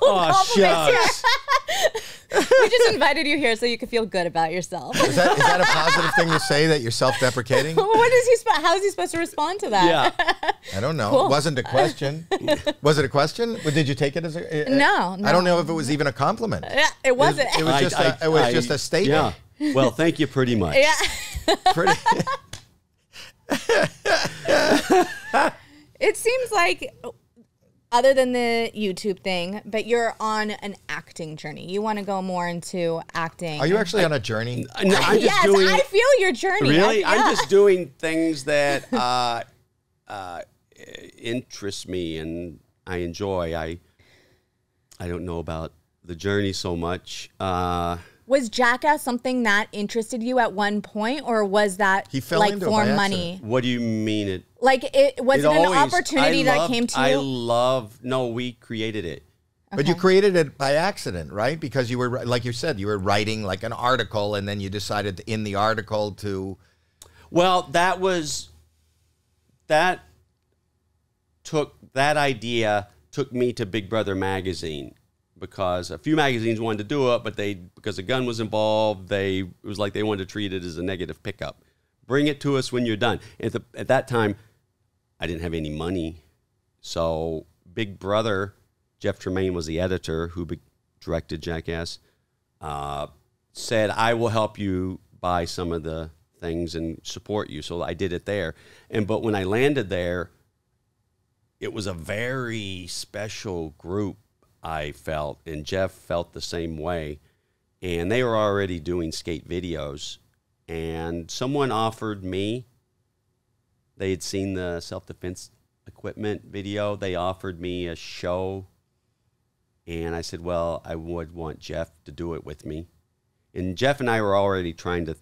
Oh, shucks. We just invited you here so you could feel good about yourself. Is that a positive thing to say, that you're self-deprecating? What is he? How is he supposed to respond to that? Yeah. I don't know. Cool. It wasn't a question. Was it a question? Or did you take it as a? No. I don't know if it was even a compliment. Yeah, it wasn't. It was just a statement. Yeah. Well, thank you pretty much. Yeah. Pretty. It seems like, other than the YouTube thing, but you're on an acting journey. You want to go more into acting. Are you actually on a journey? No, I'm just Yes, doing, I feel your journey. really? Yeah. I'm just doing things that interest me and I enjoy. I don't know about the journey so much. Was Jackass something that interested you at one point, or was that He fell like into it for by money? What do you mean it? Like, was it an always- opportunity that came to you? No, we created it. But you created it by accident, right? Because you were, like you said, you were writing like an article, and then you decided in the article to. Well, that idea took me to Big Brother magazine, because a few magazines wanted to do it, but because a gun was involved, it was like they wanted to treat it as a negative pickup. Bring it to us when you're done. At that time, I didn't have any money, so Big Brother, Jeff Tremaine was the editor who directed Jackass, said, I will help you buy some of the things and support you. So I did it there. But when I landed there, it was a very special group, I felt, and Jeff felt the same way. And they were already doing skate videos. And someone offered me, they had seen the self-defense equipment video. They offered me a show. And I said, well, I would want Jeff to do it with me. And Jeff and I were already trying to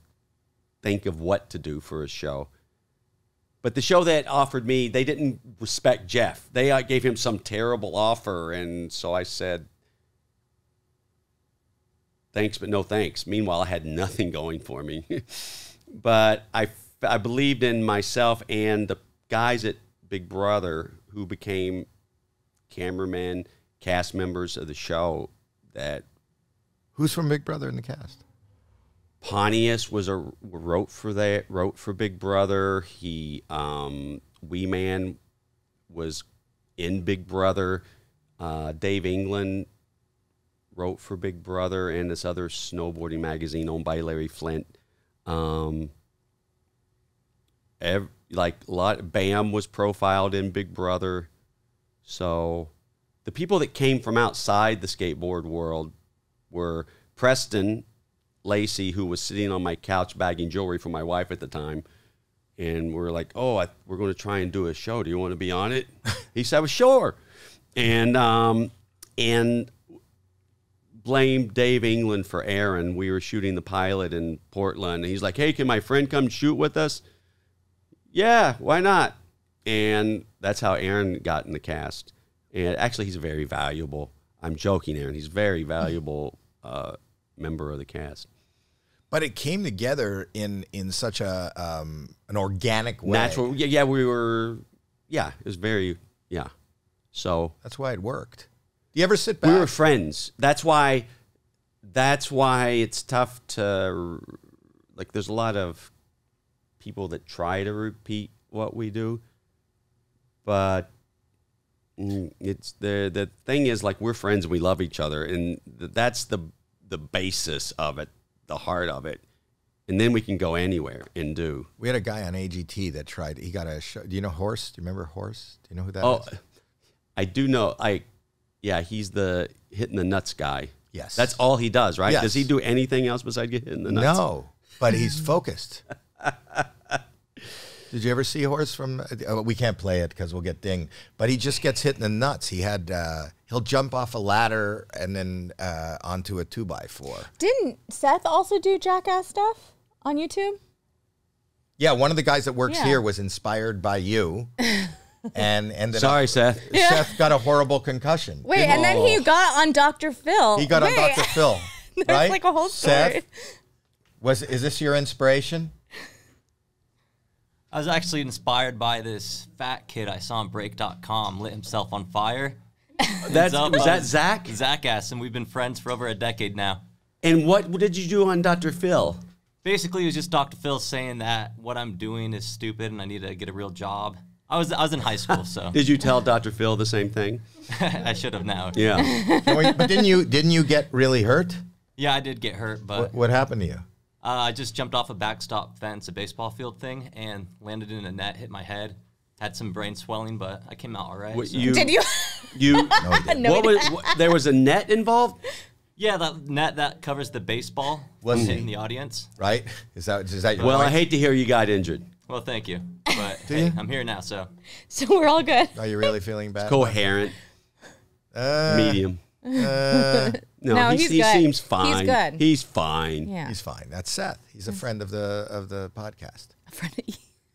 think of what to do for a show. But the show that offered me, they didn't respect Jeff. They gave him some terrible offer. And so I said, thanks, but no thanks. Meanwhile, I had nothing going for me. But I believed in myself and the guys at Big Brother who became cameramen, cast members of the show. That Who's from Big Brother in the cast? Pontius wrote for Big Brother. He Wee Man was in Big Brother. Dave England wrote for Big Brother and this other snowboarding magazine owned by Larry Flint. Bam was profiled in Big Brother. So the people that came from outside the skateboard world were Preston Lacey, who was sitting on my couch bagging jewelry for my wife at the time. And we're like, we're going to try and do a show. Do you want to be on it? He said, well, sure. And blamed Dave England for Aaron. We were shooting the pilot in Portland. And he's like, hey, can my friend come shoot with us? Yeah, why not? And that's how Aaron got in the cast. And actually, he's very valuable. I'm joking, Aaron. He's a very valuable member of the cast. But it came together in such an organic way. Natural. Yeah, we were, it was very, So that's why it worked. Do you ever sit back? We were friends. That's why it's tough to, like, there's a lot of people that try to repeat what we do. But it's the thing is, like, we're friends and we love each other. And that's the basis of it. The heart of it, and then we can go anywhere and do. We had a guy on AGT that tried. He got a show. Do you know Horse? Do you remember Horse? Do you know who that is? I do know. He's the hitting the nuts guy. Yes, that's all he does, right? Yes. Does he do anything else besides get hitting the nuts? No, but he's focused. Did you ever see Horse from? We can't play it because we'll get dinged. But he just gets hit in the nuts. He'll jump off a ladder and then onto a 2x4. Didn't Seth also do Jackass stuff on YouTube? Yeah, one of the guys that works here was inspired by you. and ended Sorry, up, Seth. Seth got a horrible concussion. Wait, and then he got on Dr. Phil. He got on Dr. Phil. There's right? like a whole story. Seth, is this your inspiration? I was actually inspired by this fat kid I saw on break.com lit himself on fire. Was that Zach? Jackass, and we've been friends for over a decade now. And what did you do on Dr. Phil? Basically, it was just Dr. Phil saying that what I'm doing is stupid and I need to get a real job. I was in high school, so Did you tell Dr. Phil the same thing? I should have now. Yeah. But didn't you get really hurt? Yeah, I did get hurt, but What happened to you? I just jumped off a backstop fence, a baseball field thing, and landed in a net, hit my head. Had some brain swelling, but I came out all right. What, so. Did you? You? No, There was a net involved? Yeah, that net that covers the baseball Was from he? hitting the audience. Right? Is that your Well, point? I hate to hear you got injured. Well, thank you. But hey, I'm here now, so. So we're all good. Are you really feeling bad? Coherent. Medium. No, he he's good. seems fine. He's good. He's fine. Yeah. He's fine. That's Seth. He's a friend of the podcast.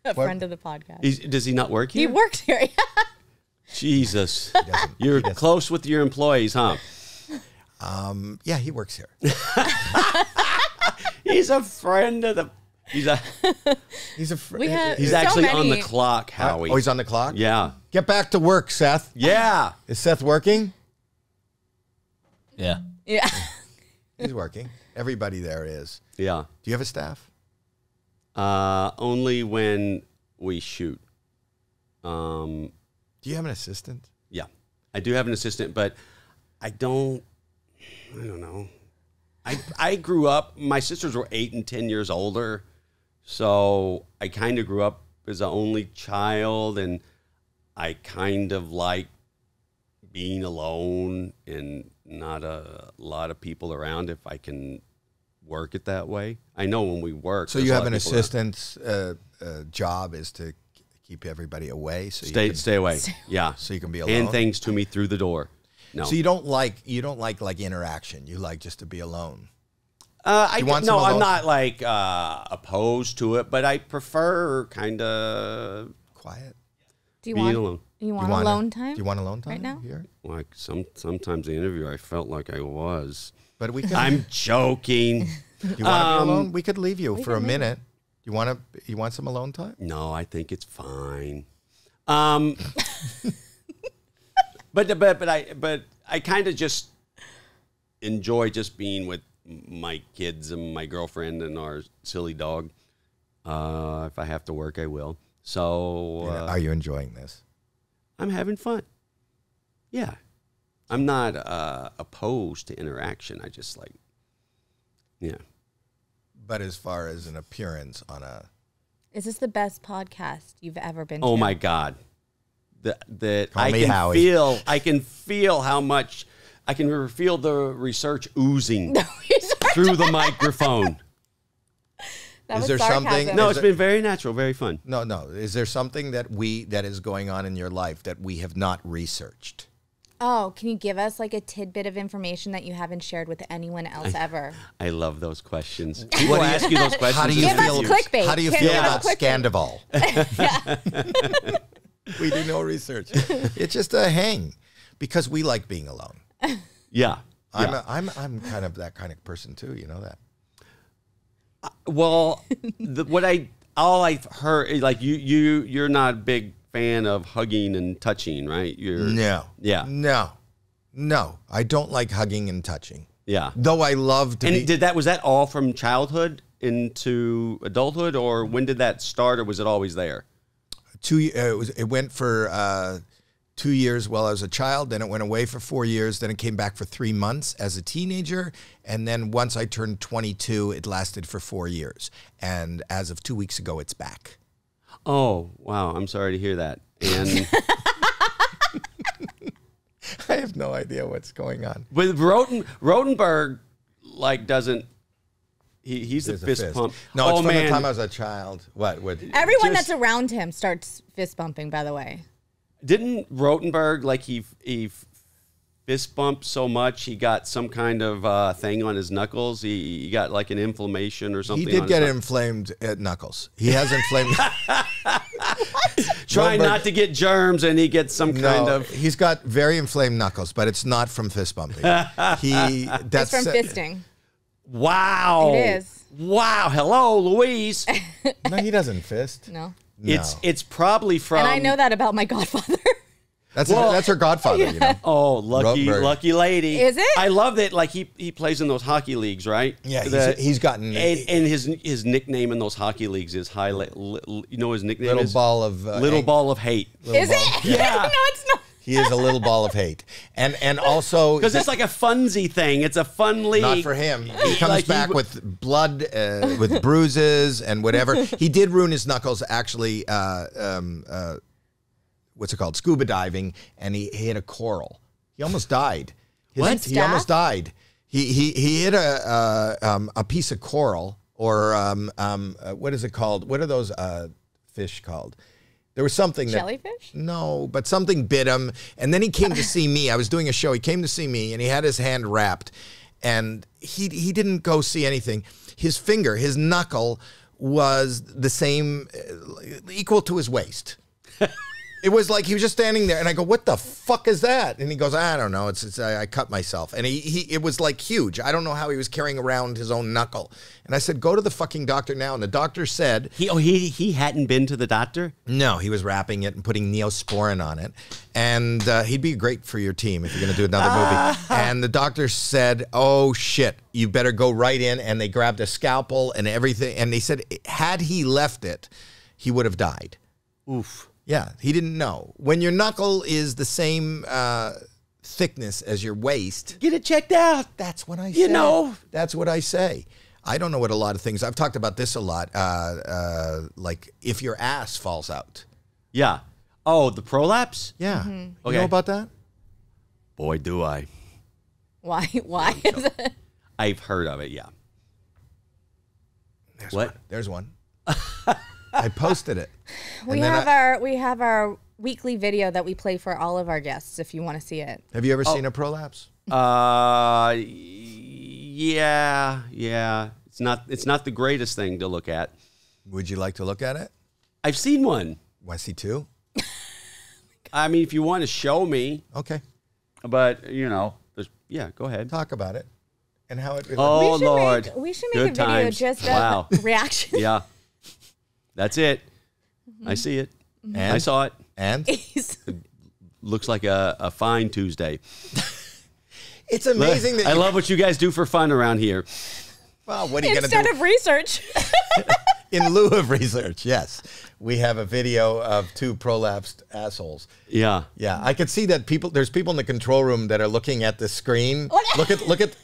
A friend of the podcast. Does he not work He here? works here. Jesus. doesn't. You're He doesn't. close with your employees, huh? Yeah, he works here. He's a friend of the... He's He's a We have- He's So actually on the many- clock, Howie. Oh, he's on the clock? Yeah. Get back to work, Seth. Yeah. Is Seth working? Yeah. Yeah. He's working. Everybody there is. Yeah. Do you have a staff? Only when we shoot. Do you have an assistant? Yeah. I do have an assistant, but I don't know. I grew up, my sisters were 8 and 10 years older, so I kind of grew up as an only child, and I kind of like being alone and not a lot of people around if I can work it that way. I know when we work. So there's you a have lot an of people around. assistant's job is to keep everybody away, so Stay away. Yeah. so you can be Hand alone. things to me through the door. No. So you don't like interaction. You like just to be alone. I'm want some alone? not like opposed to it, but I prefer kind of Quiet. Do you being want? alone. You want wanna- alone time? Do you want alone time right now? here? Like sometimes the interview, I felt like I was. But we could. I'm joking. You want to be alone? We could leave you for a minute. You want some alone time? No, I think it's fine. But I kind of just enjoy just being with my kids and my girlfriend and our silly dog. If I have to work, I will. So Are you enjoying this? I'm having fun. Yeah. I'm not opposed to interaction. I just like, yeah. But as far as an appearance on a, Is this the best podcast you've ever been to? Oh my God. That Call I me can Howie. feel. I can feel how much. I can feel the research oozing through the microphone. That Is was there sarcasm. something- No, Is it's it- been very natural, very fun. no. Is there something that is going on in your life that we have not researched? Oh, can you give us like a tidbit of information that you haven't shared with anyone else ever? I love those questions. People ask you those questions. How do you Give us feel? clickbait. How do you Give feel us about clickbait. Scandival? We do no research. It's just a hang because we like being alone. Yeah. I'm kind of that kind of person too. You know that. Well, all I've heard, like you're not a big fan of hugging and touching, right? No. Yeah. No. I don't like hugging and touching. Yeah. Though I love to. And was that all from childhood into adulthood, or when did that start, or was it always there? It went for 2 years while I was a child. Then it went away for 4 years. Then it came back for 3 months as a teenager. And then once I turned 22, it lasted for 4 years. And as of 2 weeks ago, it's back. Oh, wow. I'm sorry to hear that. And I have no idea what's going on. with Rotenberg, like, doesn't he's the There's a fist pump? No, it's oh from man, the time I was a child. What? Everyone Just- that's around him starts fist bumping, by the way. didn't Rotenberg like he fist bumped so much he got some kind of thing on his knuckles? He got like an inflammation or something. He did on get his inflamed at knuckles. He has inflamed. trying not to get germs, and he gets some kind of. He's got very inflamed knuckles, but it's not from fist bumping. That's It's from fisting. Wow. It is. Wow. Hello, Louise. No, he doesn't fist. No. It's probably from. And I know that about my godfather. That's her godfather, you know. Oh, lucky lady. Is it? I love that. Like he plays in those hockey leagues, right? Yeah, he's gotten and his nickname in those hockey leagues is you know his nickname little is ball of ball of hate. Is it? Yeah. No, it's not. He is a little ball of hate, and also Because it's like a funsy thing. It's a fun league. not for him. He comes back with blood, with bruises and whatever. He did ruin his knuckles actually. What's it called? Scuba diving, and he hit a coral. He almost died. What? He almost died. He hit a piece of coral, or what is it called? What are those fish called? There was something Jellyfish? No, but something bit him, and then he came to see me. I was doing a show. He came to see me, and he had his hand wrapped, and he didn't go see anything. His finger, his knuckle, was the same, equal to his waist. It was like he was just standing there, and I go, "What the fuck is that?" And he goes, "I don't know. It's I cut myself." And it was like huge. I don't know how he was carrying around his own knuckle. And I said, "Go to the fucking doctor now." And the doctor said, he hadn't been to the doctor. "No, he was wrapping it and putting Neosporin on it, and he'd be great for your team if you're going to do another movie." And the doctor said, "Oh shit, you better go right in." And they grabbed a scalpel and everything, and they said, had he left it, he would have died. Oof. Yeah, he didn't know. When your knuckle is the same thickness as your waist, Get it checked out. that's what I say. You know. That's what I say. I don't know what a lot of things. I've talked about this a lot. Like if your ass falls out. Yeah. Oh, the prolapse? Yeah. Mm-hmm. You Okay. know about that? Boy, do I. Why? Why is it? I've heard of it, yeah. There's What? One. There's one. I posted it. We have our weekly video that we play for all of our guests if you want to see it. Have you ever seen a prolapse? Yeah. It's not the greatest thing to look at. Would you like to look at it? I've seen one. Want to see two? I mean, if you want to show me, Okay. but yeah, go ahead. Talk about it and how it. Oh, we should Lord. we should make Good a video times. just Wow. of reaction. Yeah. That's it. I see it. And? I saw it. And Looks like a fine Tuesday. it's amazing that I love what you guys do for fun around here. Well, what are you going to Instead do? of research. In lieu of research, yes. We have a video of two prolapsed assholes. Yeah. Yeah, I could see that there's people in the control room that are looking at the screen. Look at,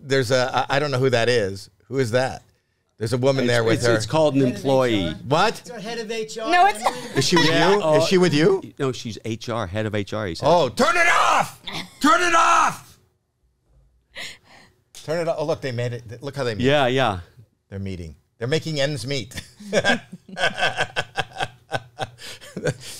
there's I don't know who that is. Who is that? There's a woman there with her. It's called an employee. What? It's our head of HR. No, it's not. Is she with you? Is she with you? No, she's HR, head of HR. He said. Oh, turn it off! Turn it off! Turn it off. Oh, look, they made it. Look how they made it. Yeah. They're meeting. They're making ends meet.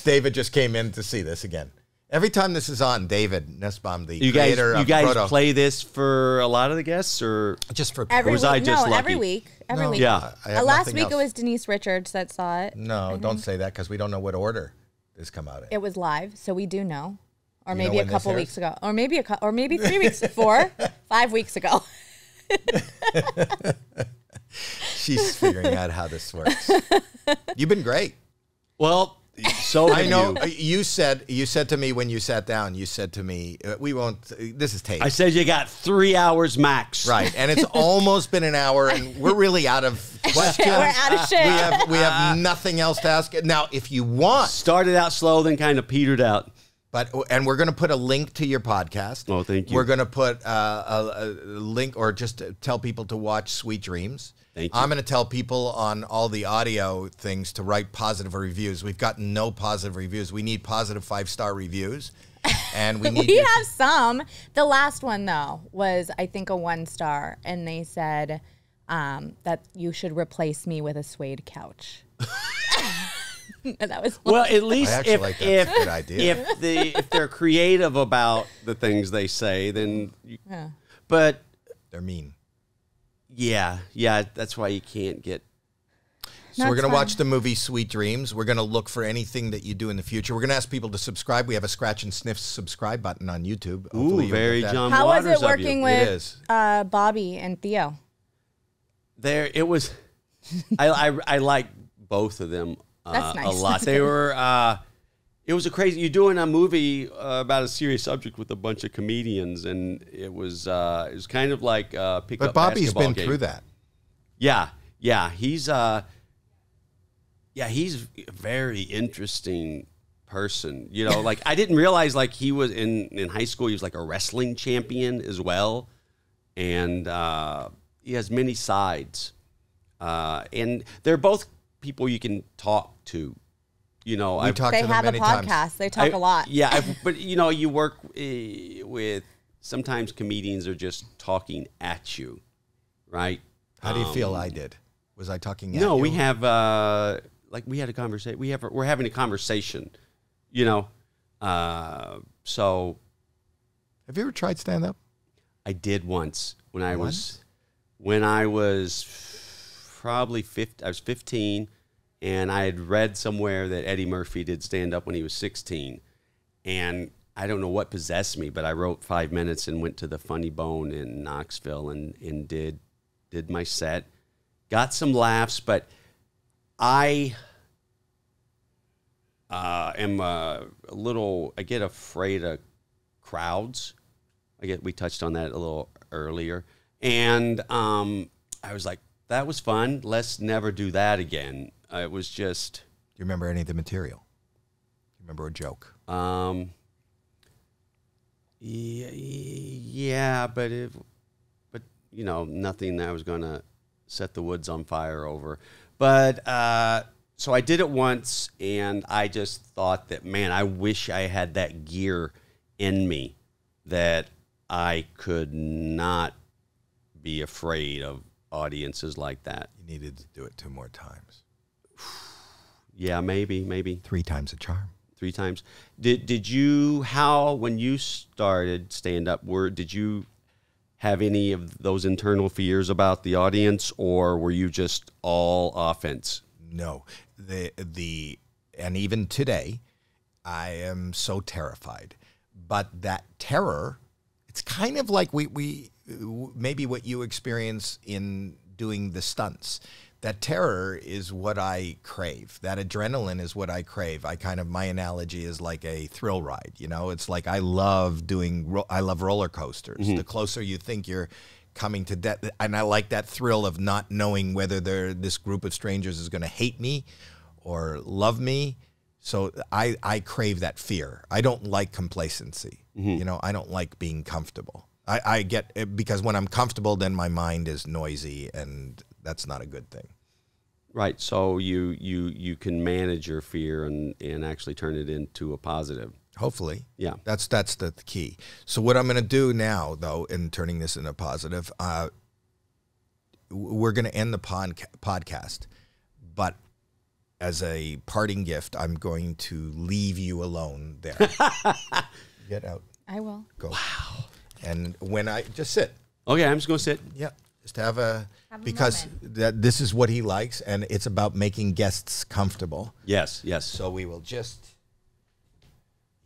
David just came in to see this again. Every time this is on, David Nussbaum, the creator of You guys Proto. play this for a lot of the guests, or Just for Every was week. I just no, lucky? every week. Every No. week. Yeah. I have Last nothing week else. it was Denise Richards that saw it. No, don't say that because we don't know what order this come out in. It was live, so we we know. Or You know maybe a when this couple airs? weeks ago. Or maybe 3 weeks, 5 weeks ago. She's figuring out how this works. You've been great. well, so I have know. you. You said to me when you sat down. You said to me, "We won't. This is tape." I said you got 3 hours max. Right, and it's almost been an hour, and we're really out of questions. We're out of shit. We have nothing else to ask. Now, if you want, Started out slow, then kind of petered out. and we're going to put a link to your podcast. Oh, thank you. We're going to put a link, or just tell people to watch Sweet Dreams. Thank you. I'm going to tell people on all the audio things to write positive reviews. We've gotten no positive reviews. We need positive 5-star reviews, and we need. We have some. The last one, though, was, I think, a 1-star. And they said that you should replace me with a suede couch. And that was Well, at least I actually if like that. That's a good idea. if they're creative about the things they say, then. But They're mean. yeah, that's why you can't get. So we're That's going to fine. watch the movie Sweet Dreams. We're going to look for anything that you do in the future. We're going to ask people to subscribe. We have a scratch and sniff subscribe button on YouTube. Hopefully you'll very get that. John How was Waters it of working you. It with is. Bobby and Theo? There, it was. I like both of them That's nice. a lot. That's They good. were. It was a crazy. You're doing a movie about a serious subject with a bunch of comedians, and it was kind of like pick But up Bobby's basketball been game. through that. Yeah, he's a very interesting person. You know, like I didn't realize like he was in high school. He was like a wrestling champion as well, and he has many sides. And they're both people you can talk to. You know, We talked They to them have a many podcast. times. They talk a lot. Yeah, but you know, you work with sometimes comedians are just talking at you, right? How do you feel I did? Was I talking at No, you? we have like we had a conversation. We're having a conversation, you know. So Have you ever tried stand-up? I did once when I Once? was probably 15. I was 15, and I had read somewhere that Eddie Murphy did stand up when he was 16, and I don't know what possessed me, but I wrote 5 minutes and went to the Funny Bone in Knoxville and did my set, got some laughs, but I am a little. I get afraid of crowds. We touched on that a little earlier, and I was like, that was fun. Let's never do that again. It was just. Do you remember any of the material? Do you remember a joke? Yeah, but you know, nothing that I was gonna set the woods on fire over. But so I did it once, and I just thought that, man, I wish I had that gear in me that I could not be afraid of audiences like that. You needed to do it 2 more times. Yeah, maybe 3 times a charm. 3 times. Did you, how, when you started stand-up, did you have any of those internal fears about the audience, or were you just all offense? No. And even today, I am so terrified. But that terror, it's kind of like we maybe what you experience in doing the stunts. That terror is what I crave. That adrenaline is what I crave. My analogy is like a thrill ride. You know, it's like I love roller coasters. The closer you think you're coming to death, and I like that thrill of not knowing whether this group of strangers is going to hate me or love me. So I crave that fear. I don't like complacency. You know, I don't like being comfortable. I get, because when I'm comfortable, then my mind is noisy, and that's not a good thing. Right. So you can manage your fear and actually turn it into a positive. Hopefully. Yeah. That's the key. So what I'm going to do now, though, in turning this into positive, we're going to end the podcast, but as a parting gift, I'm going to leave you alone there. Get out. I will. Go. Wow. And when I just sit. Okay, I'm just going to sit. Yeah. Just have a because moment. this is what he likes, and it's about making guests comfortable. Yes. So we will just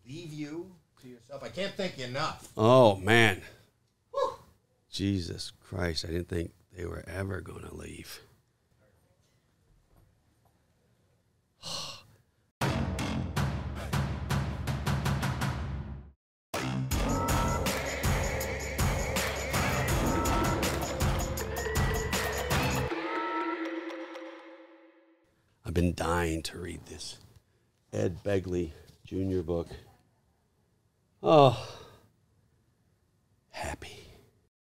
leave you to yourself. I can't thank you enough. Oh, man. Whew. Jesus Christ. I didn't think they were ever going to leave. I've been dying to read this Ed Begley Jr. book. Oh, happy.